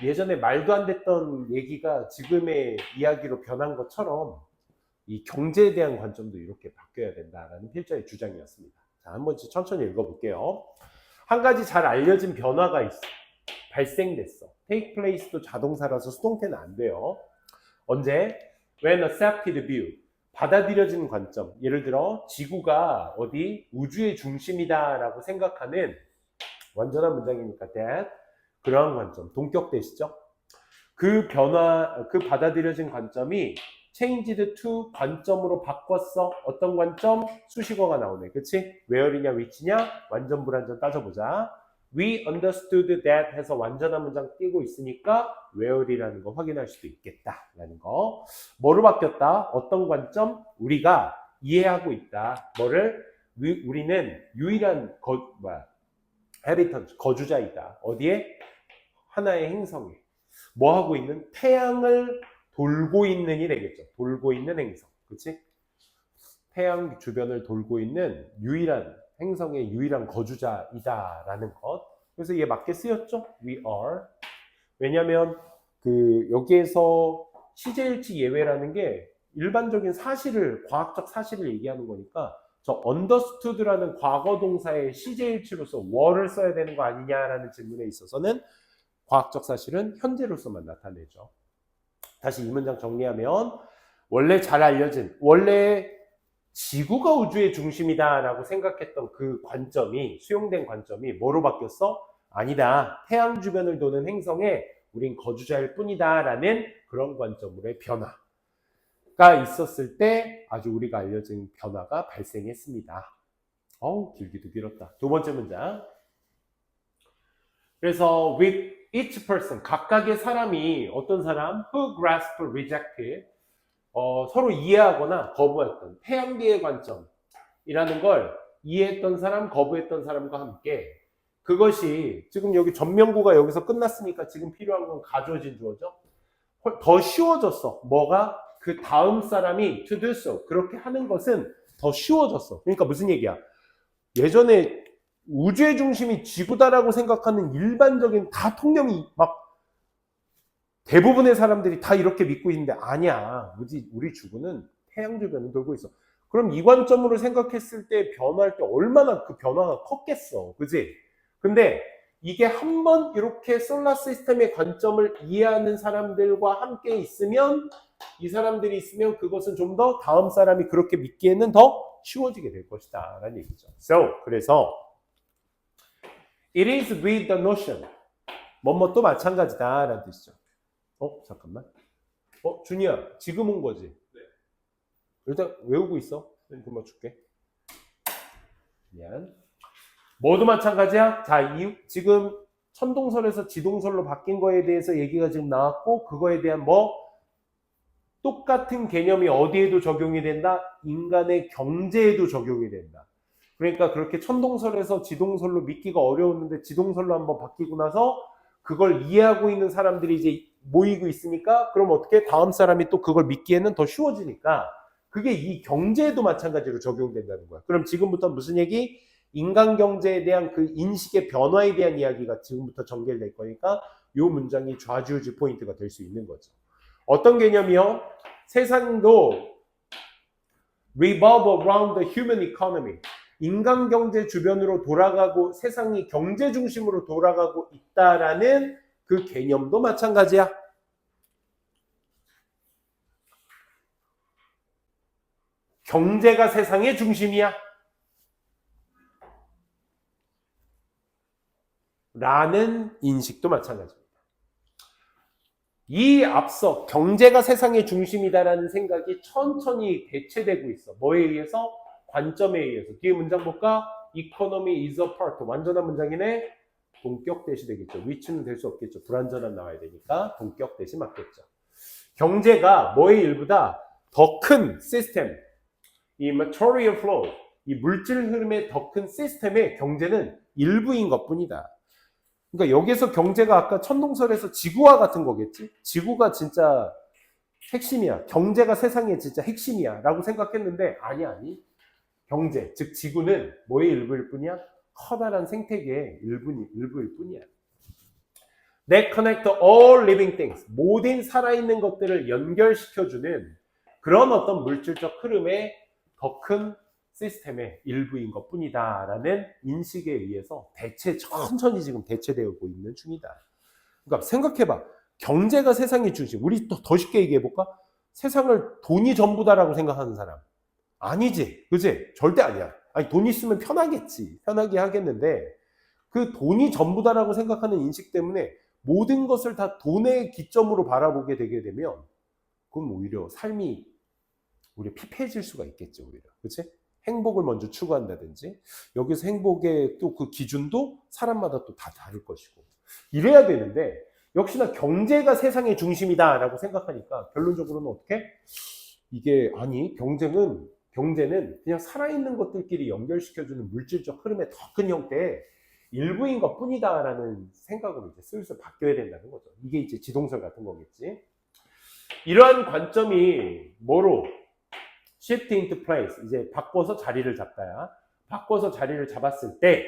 예전에 말도 안 됐던 얘기가 지금의 이야기로 변한 것처럼 이 경제에 대한 관점도 이렇게 바뀌어야 된다라는 필자의 주장이었습니다. 자, 한 번씩 천천히 읽어볼게요. 한 가지 잘 알려진 변화가 발생됐어. take place도 자동사라서 수동태는 안 돼요. 언제? when accepted view. 받아들여지는 관점. 예를 들어 지구가 우주의 중심이다 라고 생각하는 완전한 문장이니까 that. 그러한 관점. 동격되시죠? 그 받아들여진 관점이 changed to 관점으로 바꿨어. 어떤 관점? 수식어가 나오네. 그치? where이냐 which냐? 완전 불완전 따져보자. We understood that 해서 완전한 문장 띄고 있으니까 where이라는 거 확인할 수도 있겠다 라는 거. 뭐로 바뀌었다? 어떤 관점? 우리가 이해하고 있다. 우리는 유일한 habitant, 거주자이다. 어디에? 하나의 행성에. 뭐 하고 있는? 태양을 돌고 있는이 되겠죠. 돌고 있는 행성. 그치? 태양 주변을 돌고 있는 유일한 행성의 유일한 거주자이다라는 것. 그래서 이게 맞게 쓰였죠? We are. 왜냐하면 여기에서 시제일치 예외라는 게 일반적인 과학적 사실을 얘기하는 거니까 저 understood라는 과거 동사의 시제일치로서 were를 써야 되는 거 아니냐라는 질문에 있어서는 과학적 사실은 현재로서만 나타내죠. 다시 이 문장 정리하면 원래 지구가 우주의 중심이다라고 생각했던 그 관점이, 수용된 관점이 뭐로 바뀌었어? 아니다. 태양 주변을 도는 행성에 우린 거주자일 뿐이다라는 그런 관점으로의 변화. 있었을 때 아주 우리가 알려진 변화가 발생했습니다. 길기도 길었다. 두 번째 문장. 그래서 with each person, 각각의 사람이 어떤 사람? who grasped, rejected, 서로 이해하거나 거부했던 태양계의 관점이라는 걸 이해했던 사람, 거부했던 사람과 함께 그것이 지금 여기 전명구가 여기서 끝났으니까 지금 필요한 건 가져진 주어죠. 더 쉬워졌어. 뭐가? 그 다음 사람이 to do so. 그렇게 하는 것은 더 쉬워졌어. 그러니까 무슨 얘기야? 예전에 우주의 중심이 지구다라고 생각하는 일반적인 다 통념이 막 대부분의 사람들이 다 이렇게 믿고 있는데 아니야. 우리 지구는 태양 주변을 돌고 있어. 그럼 이 관점으로 생각했을 때 변화할 때 얼마나 그 변화가 컸겠어. 그지? 근데 이게 한번 이렇게 솔라 시스템의 관점을 이해하는 사람들과 함께 있으면 이 사람들이 있으면 그것은 좀 더 다음 사람이 그렇게 믿기에는 더 쉬워지게 될 것이다 라는 얘기죠. 그래서 it is with the notion 뭐뭐도 마찬가지다 라는 뜻이죠. 잠깐만. 준이야 지금 온 거지? 네. 일단 외우고 있어. 금방 줄게. 미안. 뭐도 마찬가지야? 자, 지금 천동설에서 지동설로 바뀐 거에 대해서 얘기가 지금 나왔고 그거에 대한 똑같은 개념이 어디에도 적용이 된다? 인간의 경제에도 적용이 된다. 그러니까 그렇게 천동설에서 지동설로 믿기가 어려웠는데 지동설로 한번 바뀌고 나서 그걸 이해하고 있는 사람들이 이제 모이고 있으니까 그럼 어떻게 다음 사람이 또 그걸 믿기에는 더 쉬워지니까 그게 이 경제에도 마찬가지로 적용된다는 거야. 그럼 지금부터 무슨 얘기? 인간 경제에 대한 그 인식의 변화에 대한 이야기가 지금부터 전개될 거니까 이 문장이 좌지우지 포인트가 될 수 있는 거죠. 어떤 개념이요? 세상도 revolve around the human economy. 인간 경제 주변으로 돌아가고 세상이 경제 중심으로 돌아가고 있다라는 그 개념도 마찬가지야. 경제가 세상의 중심이야. 라는 인식도 마찬가지입니다. 이 앞서 경제가 세상의 중심이다라는 생각이 천천히 대체되고 있어. 뭐에 의해서? 관점에 의해서. 뒤에 문장 볼까? Economy is a part. 완전한 문장이네. 동격 대시 되겠죠. 위치는 될 수 없겠죠. 불완전한 나와야 되니까 동격 대시 맞겠죠. 경제가 뭐의 일부다? 더 큰 시스템. 이 material flow, 이 물질 흐름의 더 큰 시스템의 경제는 일부인 것뿐이다. 그러니까 여기서 경제가 아까 천동설에서 지구와 같은 거겠지? 지구가 진짜 핵심이야. 경제가 세상의 진짜 핵심이야. 라고 생각했는데 아니. 경제, 즉 지구는 뭐의 일부일 뿐이야? 커다란 생태계의 일부일 뿐이야. That connect all living things. 모든 살아있는 것들을 연결시켜주는 그런 어떤 물질적 흐름의 더 큰 시스템의 일부인 것 뿐이다 라는 인식에 의해서 천천히 지금 대체되고 있는 중이다. 그러니까 생각해봐. 경제가 세상의 중심. 우리 또 더 쉽게 얘기해볼까? 세상을 돈이 전부다라고 생각하는 사람. 아니지. 그치? 절대 아니야. 아니, 돈 있으면 편하겠지. 편하게 하겠는데 그 돈이 전부다라고 생각하는 인식 때문에 모든 것을 다 돈의 기점으로 바라보게 되게 되면 그럼 오히려 삶이 우리 피폐해질 수가 있겠죠. 오히려. 그치? 행복을 먼저 추구한다든지 여기서 행복의 또 그 기준도 사람마다 또 다 다를 것이고 이래야 되는데 역시나 경제가 세상의 중심이다라고 생각하니까 결론적으로는 어떻게? 이게 아니 경제는 그냥 살아있는 것들끼리 연결시켜주는 물질적 흐름의 더 큰 형태의 일부인 것 뿐이다라는 생각으로 이제 슬슬 바뀌어야 된다는 거죠. 이게 이제 지동설 같은 거겠지. 이러한 관점이 뭐로? shift into place. 이제 바꿔서 자리를 잡다야. 바꿔서 자리를 잡았을 때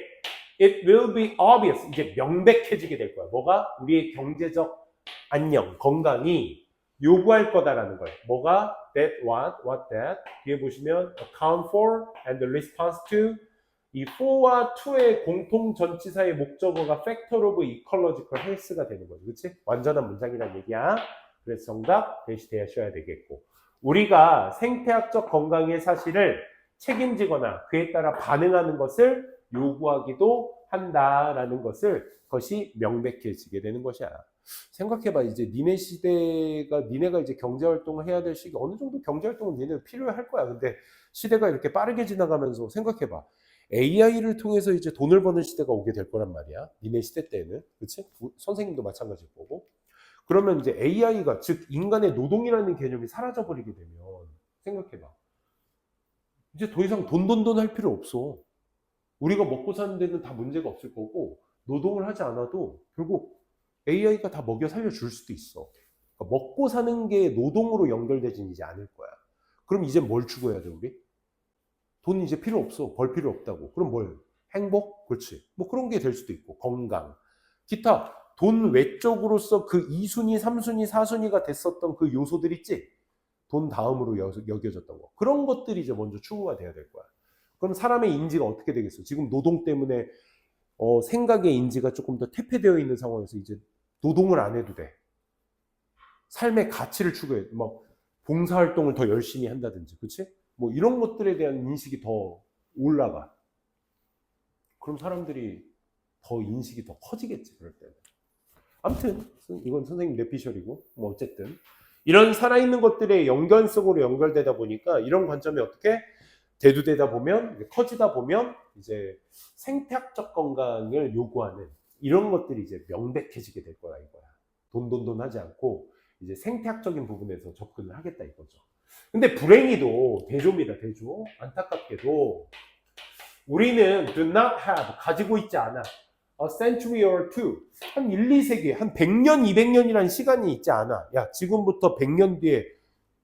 it will be obvious. 이제 명백해지게 될 거야. 뭐가? 우리의 경제적 안녕, 건강이 요구할 거다라는 거예요. 뭐가? That what that. 뒤에 보시면 account for and response to. 이 for와 to의 공통 전치사의 목적어가 factor of ecological health가 되는 거죠. 그렇지? 완전한 문장이란 얘기야. 그래서 정답 대시되셔야 되겠고. 우리가 생태학적 건강의 사실을 책임지거나 그에 따라 반응하는 것을 요구하기도 한다라는 것이 명백해지게 되는 것이야. 생각해봐. 이제 니네 시대가, 니네가 이제 경제활동을 해야 될 시기, 어느 정도 경제활동은 니네 필요할 거야. 근데 시대가 이렇게 빠르게 지나가면서 생각해봐. AI를 통해서 이제 돈을 버는 시대가 오게 될 거란 말이야. 니네 시대 때는. 그치? 선생님도 마찬가지일 거고. 그러면 이제 AI가, 즉, 인간의 노동이라는 개념이 사라져버리게 되면, 생각해봐. 이제 더 이상 돈 할 필요 없어. 우리가 먹고 사는 데는 다 문제가 없을 거고, 노동을 하지 않아도 결국 AI가 다 먹여 살려줄 수도 있어. 그러니까 먹고 사는 게 노동으로 연결되지는 이제 않을 거야. 그럼 이제 뭘 추구해야 돼, 우리? 돈 이제 필요 없어. 벌 필요 없다고. 그럼 뭘? 행복? 그렇지. 뭐 그런 게 될 수도 있고, 건강. 기타, 돈 외적으로서 그 2순위, 3순위, 4순위가 됐었던 그 요소들 있지? 돈 다음으로 여겨졌던 거. 그런 것들이 이제 먼저 추구가 돼야 될 거야. 그럼 사람의 인지가 어떻게 되겠어? 지금 노동 때문에 생각의 인지가 조금 더 퇴폐되어 있는 상황에서 이제 노동을 안 해도 돼. 삶의 가치를 추구해. 뭐 봉사활동을 더 열심히 한다든지, 그렇지? 뭐 이런 것들에 대한 인식이 더 올라가. 그럼 사람들이 더 인식이 더 커지겠지, 그럴 때는. 아무튼 이건 선생님 내피셜이고, 뭐 어쨌든 이런 살아있는 것들의 연관성으로 연결되다 보니까 이런 관점이 어떻게 대두되다 보면, 커지다 보면 이제 생태학적 건강을 요구하는 이런 것들이 이제 명백해지게 될 거야, 이거야. 돈 하지 않고 이제 생태학적인 부분에서 접근을 하겠다 이거죠. 근데 불행히도 대조입니다, 대조. 안타깝게도 우리는 do not have, 가지고 있지 않아. A century or two, 한 1, 2세기, 한 100년, 200년이라는 시간이 있지 않아. 야, 지금부터 100년 뒤에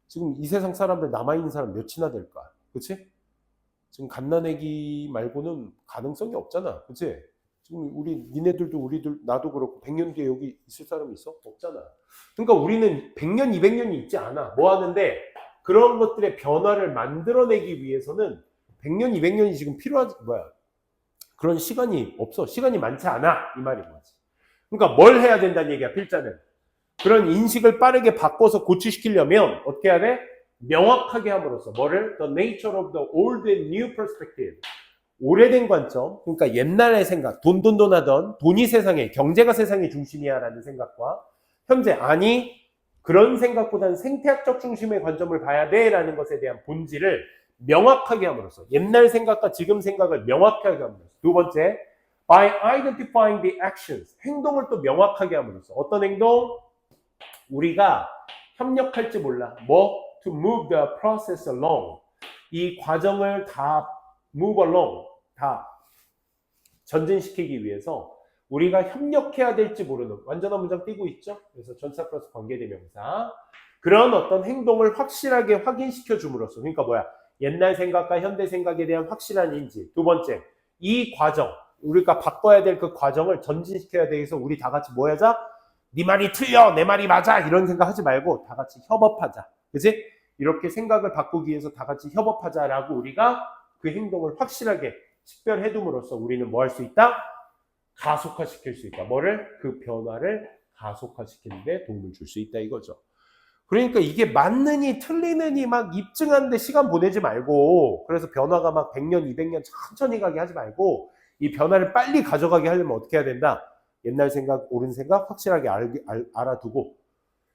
지금 이 세상 사람들 남아있는 사람 몇이나 될까? 그치? 지금 갓난애기 말고는 가능성이 없잖아. 그치? 지금 우리, 니네들도 우리들, 나도 그렇고 100년 뒤에 여기 있을 사람이 있어? 없잖아. 그러니까 우리는 100년, 200년이 있지 않아. 뭐 하는데 그런 것들의 변화를 만들어내기 위해서는 100년, 200년이 지금 필요하지, 그런 시간이 없어. 시간이 많지 않아. 이 말인 거지. 그러니까 뭘 해야 된다는 얘기야, 필자는. 그런 인식을 빠르게 바꿔서 고치시키려면 어떻게 해야 돼? 명확하게 함으로써 뭐를? The nature of the old and new perspective. 오래된 관점, 그러니까 옛날의 생각, 돈 하던 돈이 세상에, 경제가 세상의 중심이야 라는 생각과 현재 아니 그런 생각보다는 생태학적 중심의 관점을 봐야 돼 라는 것에 대한 본질을 명확하게 함으로써, 옛날 생각과 지금 생각을 명확하게 함으로써. 두 번째, by identifying the actions, 행동을 또 명확하게 함으로써. 어떤 행동? 우리가 협력할지 몰라. 뭐? To move the process along. 이 과정을 다 move along, 다 전진시키기 위해서 우리가 협력해야 될지 모르는, 완전한 문장 띄고 있죠? 그래서 전치사 플러스 관계대명사. 그런 어떤 행동을 확실하게 확인시켜 줌으로써, 그러니까 뭐야? 옛날 생각과 현대 생각에 대한 확실한 인지. 두 번째, 이 과정, 우리가 바꿔야 될 그 과정을 전진시켜야 돼서 우리 다 같이 뭐 하자? 네 말이 틀려, 내 말이 맞아, 이런 생각 하지 말고 다 같이 협업하자. 그치? 이렇게 생각을 바꾸기 위해서 다 같이 협업하자라고 우리가 그 행동을 확실하게 식별해둠으로써 우리는 뭐 할 수 있다? 가속화시킬 수 있다. 뭐를? 그 변화를 가속화시키는 데 도움을 줄 수 있다 이거죠. 그러니까 이게 맞느니 틀리느니 막 입증하는데 시간 보내지 말고, 그래서 변화가 막 100년, 200년 천천히 가게 하지 말고 이 변화를 빨리 가져가게 하려면 어떻게 해야 된다? 옛날 생각, 옳은 생각 확실하게 알아두고,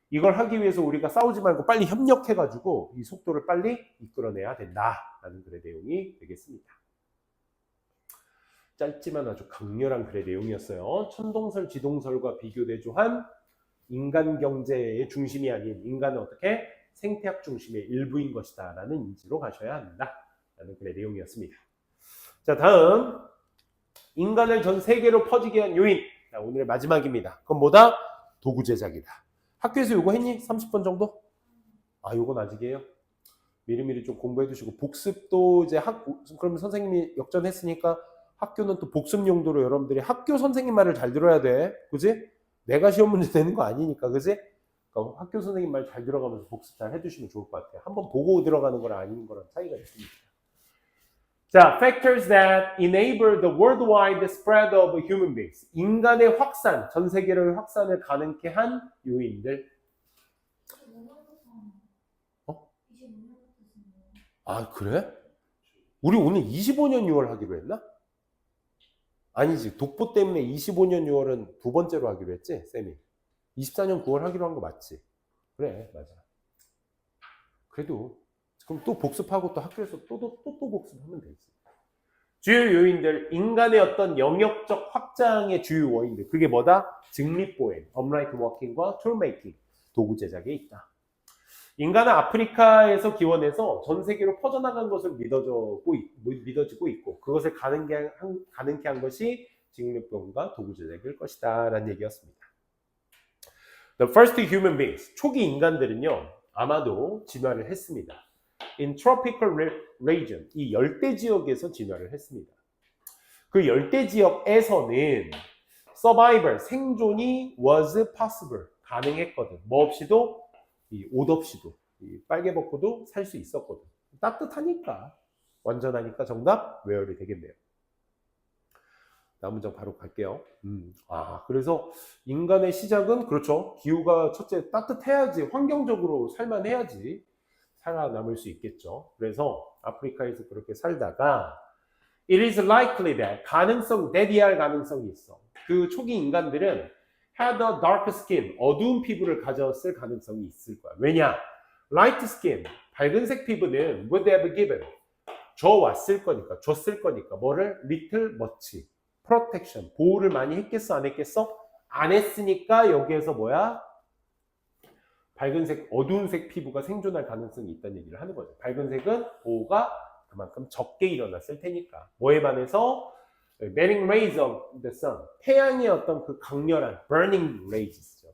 이걸 하기 위해서 우리가 싸우지 말고 빨리 협력해가지고 이 속도를 빨리 이끌어내야 된다라는 글의 내용이 되겠습니다. 짧지만 아주 강렬한 글의 내용이었어요. 천동설, 지동설과 비교대조한 인간 경제의 중심이 아닌 인간은 어떻게 생태학 중심의 일부인 것이다 라는 인지로 가셔야 한다 라는 글의 내용이었습니다. 자, 다음 인간을 전 세계로 퍼지게 한 요인. 자, 오늘의 마지막입니다. 그건 뭐다? 도구 제작이다. 학교에서 요거 했니? 30분 정도? 아, 요건 아직이에요. 미리미리 좀 공부해 두시고, 복습도 이제 그러면 선생님이 역전했으니까 학교는 또 복습 용도로 여러분들이 학교 선생님 말을 잘 들어야 돼. 그지? 내가 시험 문제 되는 거 아니니까, 그지? 그러니까 학교 선생님 말 잘 들어가면서 복습 잘 해주시면 좋을 것 같아요. 한번 보고 들어가는 거랑 아닌 거랑 차이가 있습니다. 자, factors that enable the worldwide spread of human beings. 인간의 확산, 전 세계를 확산을 가능케 한 요인들. 아, 그래? 우리 오늘 25년 6월 하기로 했나? 아니지. 독보 때문에 25년 6월은 두 번째로 하기로 했지, 쌤이. 24년 9월 하기로 한 거 맞지? 그래, 맞아. 그래도 그럼 또 복습하고 또 학교에서 또 복습하면 되지. 주요 요인들, 인간의 어떤 영역적 확장의 주요 원인들. 그게 뭐다? 직립보행, 업라이트 워킹과 툴메이킹, 도구 제작에 있다. 인간은 아프리카에서 기원해서 전 세계로 퍼져나간 것을 믿어지고 있고 그것을 가능케 한 것이 직립보행과 도구 제작일 것이다 라는 얘기였습니다. The first human beings, 초기 인간들은요 아마도 진화를 했습니다. In tropical region, 이 열대 지역에서 진화를 했습니다. 그 열대 지역에서는 survival, 생존이 was possible, 가능했거든. 뭐 없이도, 옷 없이도, 빨개 벗고도 살 수 있었거든. 따뜻하니까, 완전하니까 정답 외열이 되겠네요. 다음 문장 바로 갈게요. 그래서 인간의 시작은 그렇죠. 기후가 첫째 따뜻해야지, 환경적으로 살만해야지 살아남을 수 있겠죠. 그래서 아프리카에서 그렇게 살다가 It is likely that 대비할 가능성이 있어. 그 초기 인간들은 had a dark skin, 어두운 피부를 가졌을 가능성이 있을 거야. 왜냐? Light skin, 밝은색 피부는 would have given, 줬을 거니까 뭐를? little much, protection, 보호를 많이 했겠어? 안 했겠어? 안 했으니까 여기에서 뭐야? 밝은색, 어두운색 피부가 생존할 가능성이 있다는 얘기를 하는 거죠. 밝은색은 보호가 그만큼 적게 일어났을 테니까. 뭐에 반해서 bearing rays of the sun, 태양의 어떤 그 강렬한 burning rays죠.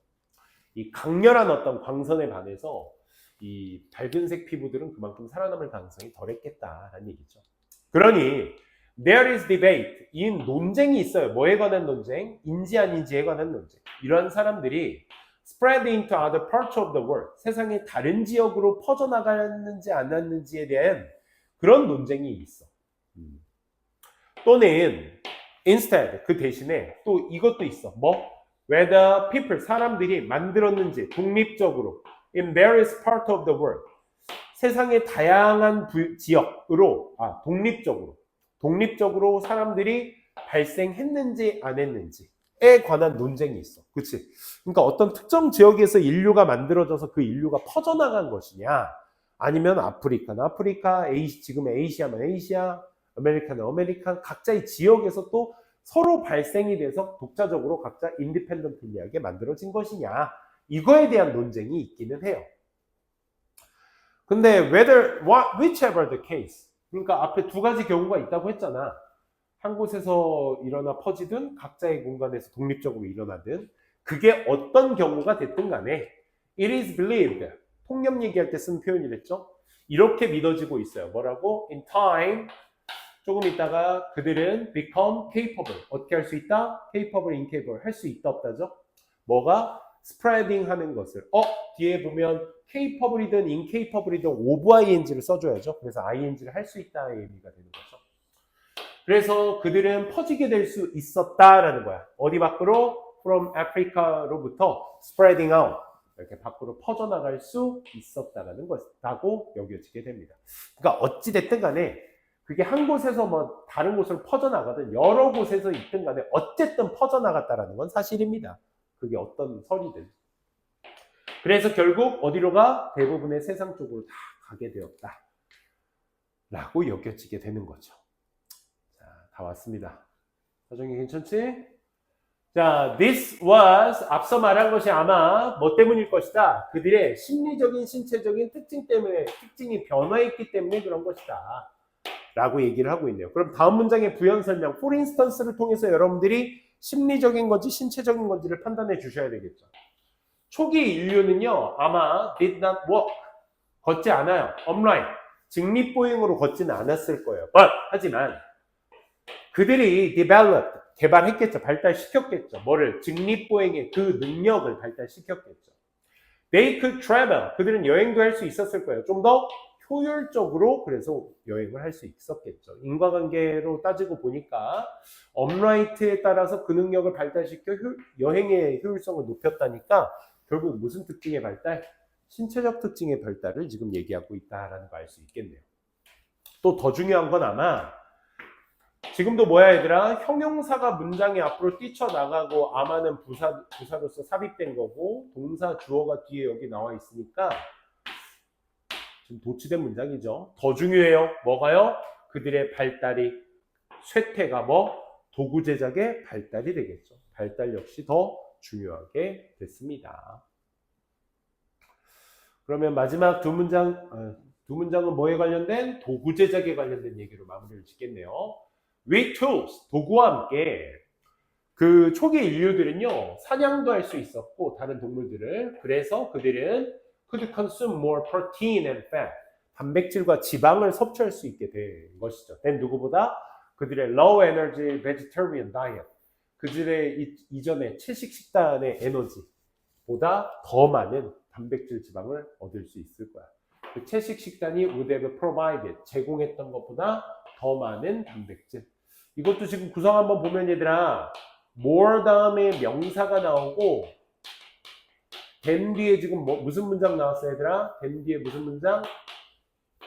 이 강렬한 어떤 광선에 반해서 이 밝은색 피부들은 그만큼 살아남을 가능성이 덜했겠다라는 얘기죠. 그러니 there is debate, 이 논쟁이 있어요. 뭐에 관한 논쟁? 인지 아닌지에 관한 논쟁. 이런 사람들이 spread into other parts of the world, 세상의 다른 지역으로 퍼져나갔는지 안 났는지에 대한 그런 논쟁이 있어. 또는 instead, 그 대신에 또 이것도 있어. 뭐? whether people, 사람들이 만들었는지 독립적으로 in various parts of the world, 세상의 다양한 지역으로 독립적으로 사람들이 발생했는지 안 했는지에 관한 논쟁이 있어. 그치? 그러니까 어떤 특정 지역에서 인류가 만들어져서 그 인류가 퍼져나간 것이냐, 아니면 아프리카는 아프리카, 지금 에이시아면 에이시아, 아메리카는 아메리카, 각자의 지역에서 또 서로 발생이 돼서 독자적으로 각자 인디펜던트리하게 만들어진 것이냐, 이거에 대한 논쟁이 있기는 해요. 근데 whichever the case, 그러니까 앞에 두 가지 경우가 있다고 했잖아. 한 곳에서 일어나 퍼지든 각자의 공간에서 독립적으로 일어나든, 그게 어떤 경우가 됐든 간에 it is believed, 폭력 얘기할 때 쓴 표현이랬죠. 이렇게 믿어지고 있어요. 뭐라고? In time, 조금 있다가 그들은 become capable, 어떻게 할 수 있다? capable, incapable, 할 수 있다 없다죠. 뭐가? spreading 하는 것을 뒤에 보면 capable이든 incapable이든 of ing를 써줘야죠. 그래서 ing를 할 수 있다의 의미가 되는 거죠. 그래서 그들은 퍼지게 될 수 있었다라는 거야. 어디 밖으로? from Africa로부터 spreading out, 이렇게 밖으로 퍼져나갈 수 있었다라는 것이라고 여겨지게 됩니다. 그러니까 어찌 됐든 간에 그게 한 곳에서 뭐 다른 곳으로 퍼져나가든 여러 곳에서 있든 간에 어쨌든 퍼져나갔다라는 건 사실입니다. 그게 어떤 설이든. 그래서 결국 어디로 가? 대부분의 세상 쪽으로 다 가게 되었다 라고 여겨지게 되는 거죠. 자, 다 왔습니다. 사정이 괜찮지? 자, this was, 앞서 말한 것이 아마 뭐 때문일 것이다. 그들의 심리적인, 신체적인 특징이 변화했기 때문에 그런 것이다 라고 얘기를 하고 있네요. 그럼 다음 문장의 부연 설명, for instance를 통해서 여러분들이 심리적인 건지 신체적인 건지를 판단해 주셔야 되겠죠. 초기 인류는요, 아마 did not walk, 걷지 않아요. upright, 직립보행으로 걷지는 않았을 거예요. 하지만 그들이 developed, 개발했겠죠. 발달시켰겠죠. 뭐를? 직립보행의 그 능력을 발달시켰겠죠. They could travel, 그들은 여행도 할 수 있었을 거예요. 좀 더 효율적으로 그래서 여행을 할 수 있었겠죠. 인과관계로 따지고 보니까 업라이트에 따라서 그 능력을 발달시켜 여행의 효율성을 높였다니까 결국 무슨 특징의 발달? 신체적 특징의 발달을 지금 얘기하고 있다라는 거 알 수 있겠네요. 또 더 중요한 건 아마 지금도 뭐야 얘들아? 형용사가 문장에 앞으로 뛰쳐나가고 아마는 부사로서 삽입된 거고 동사 주어가 뒤에 여기 나와 있으니까 지금 도치된 문장이죠. 더 중요해요. 뭐가요? 그들의 발달이 쇠퇴가 뭐? 도구 제작의 발달이 되겠죠. 발달 역시 더 중요하게 됐습니다. 그러면 마지막 두 문장은 뭐에 관련된? 도구 제작에 관련된 얘기로 마무리를 짓겠네요. With tools, 도구와 함께 그 초기 인류들은요 사냥도 할 수 있었고 다른 동물들을 그래서 그들은 could consume more protein and fat 단백질과 지방을 섭취할 수 있게 된 것이죠. 누구보다 그들의 low energy vegetarian diet 그들의 이전에 채식 식단의 에너지보다 더 많은 단백질 지방을 얻을 수 있을 거야. 그 채식 식단이 would have provided 제공했던 것보다 더 많은 단백질. 이것도 지금 구성 한번 보면 얘들아 more 다음에 명사가 나오고 된 뒤에 지금 무슨 문장 나왔어 얘들아? 된 뒤에 무슨 문장?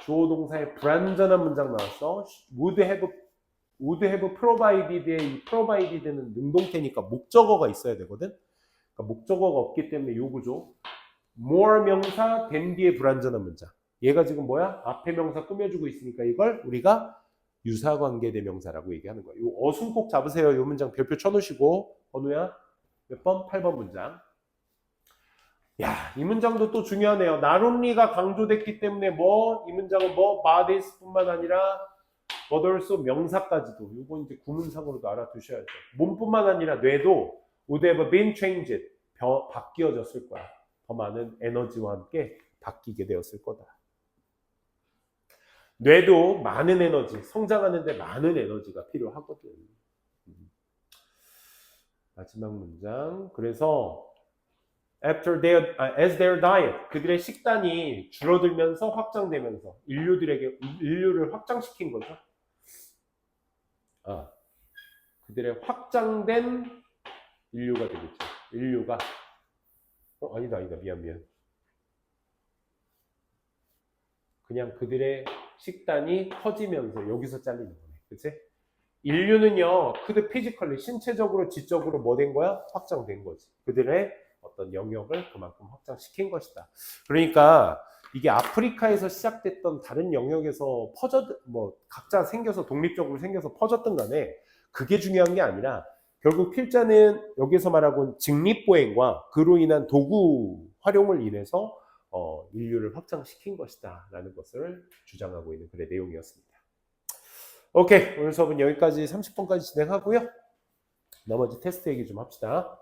주어 동사의 불완전한 문장 나왔어. would have provided의 이 provided는 능동태니까 목적어가 있어야 되거든. 그러니까 목적어가 없기 때문에 요 구조. more 명사 된 뒤에 불완전한 문장. 얘가 지금 뭐야? 앞에 명사 꾸며주고 있으니까 이걸 우리가 유사관계대명사라고 얘기하는 거예요. 요 어순 꼭 잡으세요. 요 문장 별표 쳐놓으시고 번호야 몇 번? 8번 문장. 야, 이 문장도 또 중요하네요. not only가 강조됐기 때문에 이 문장은 bodys뿐만 아니라 also 명사까지도 요거 이제 구문상으로도 알아두셔야죠. 몸뿐만 아니라 뇌도 would have been changed 바뀌어졌을 거야. 더 많은 에너지와 함께 바뀌게 되었을 거다. 뇌도 많은 에너지, 성장하는데 많은 에너지가 필요하거든. 마지막 문장. 그래서 as their diet, 그들의 식단이 줄어들면서 확장되면서 인류를 확장시킨 거죠. 그들의 확장된 인류가 되겠죠. 인류가 아니다 미안. 그냥 그들의 식단이 커지면서 여기서 잘리는 거네. 그치? 인류는요, 그들 피지컬리, 신체적으로, 지적으로 뭐 된 거야? 확장된 거지. 그들의 어떤 영역을 그만큼 확장시킨 것이다. 그러니까 이게 아프리카에서 시작됐던 다른 영역에서 각자 생겨서 독립적으로 생겨서 퍼졌던 간에 그게 중요한 게 아니라 결국 필자는 여기서 말하고 직립보행과 그로 인한 도구 활용을 인해서 인류를 확장시킨 것이다 라는 것을 주장하고 있는 글의 내용이었습니다. 오케이, 오늘 수업은 여기까지 30분까지 진행하고요. 나머지 테스트 얘기 좀 합시다.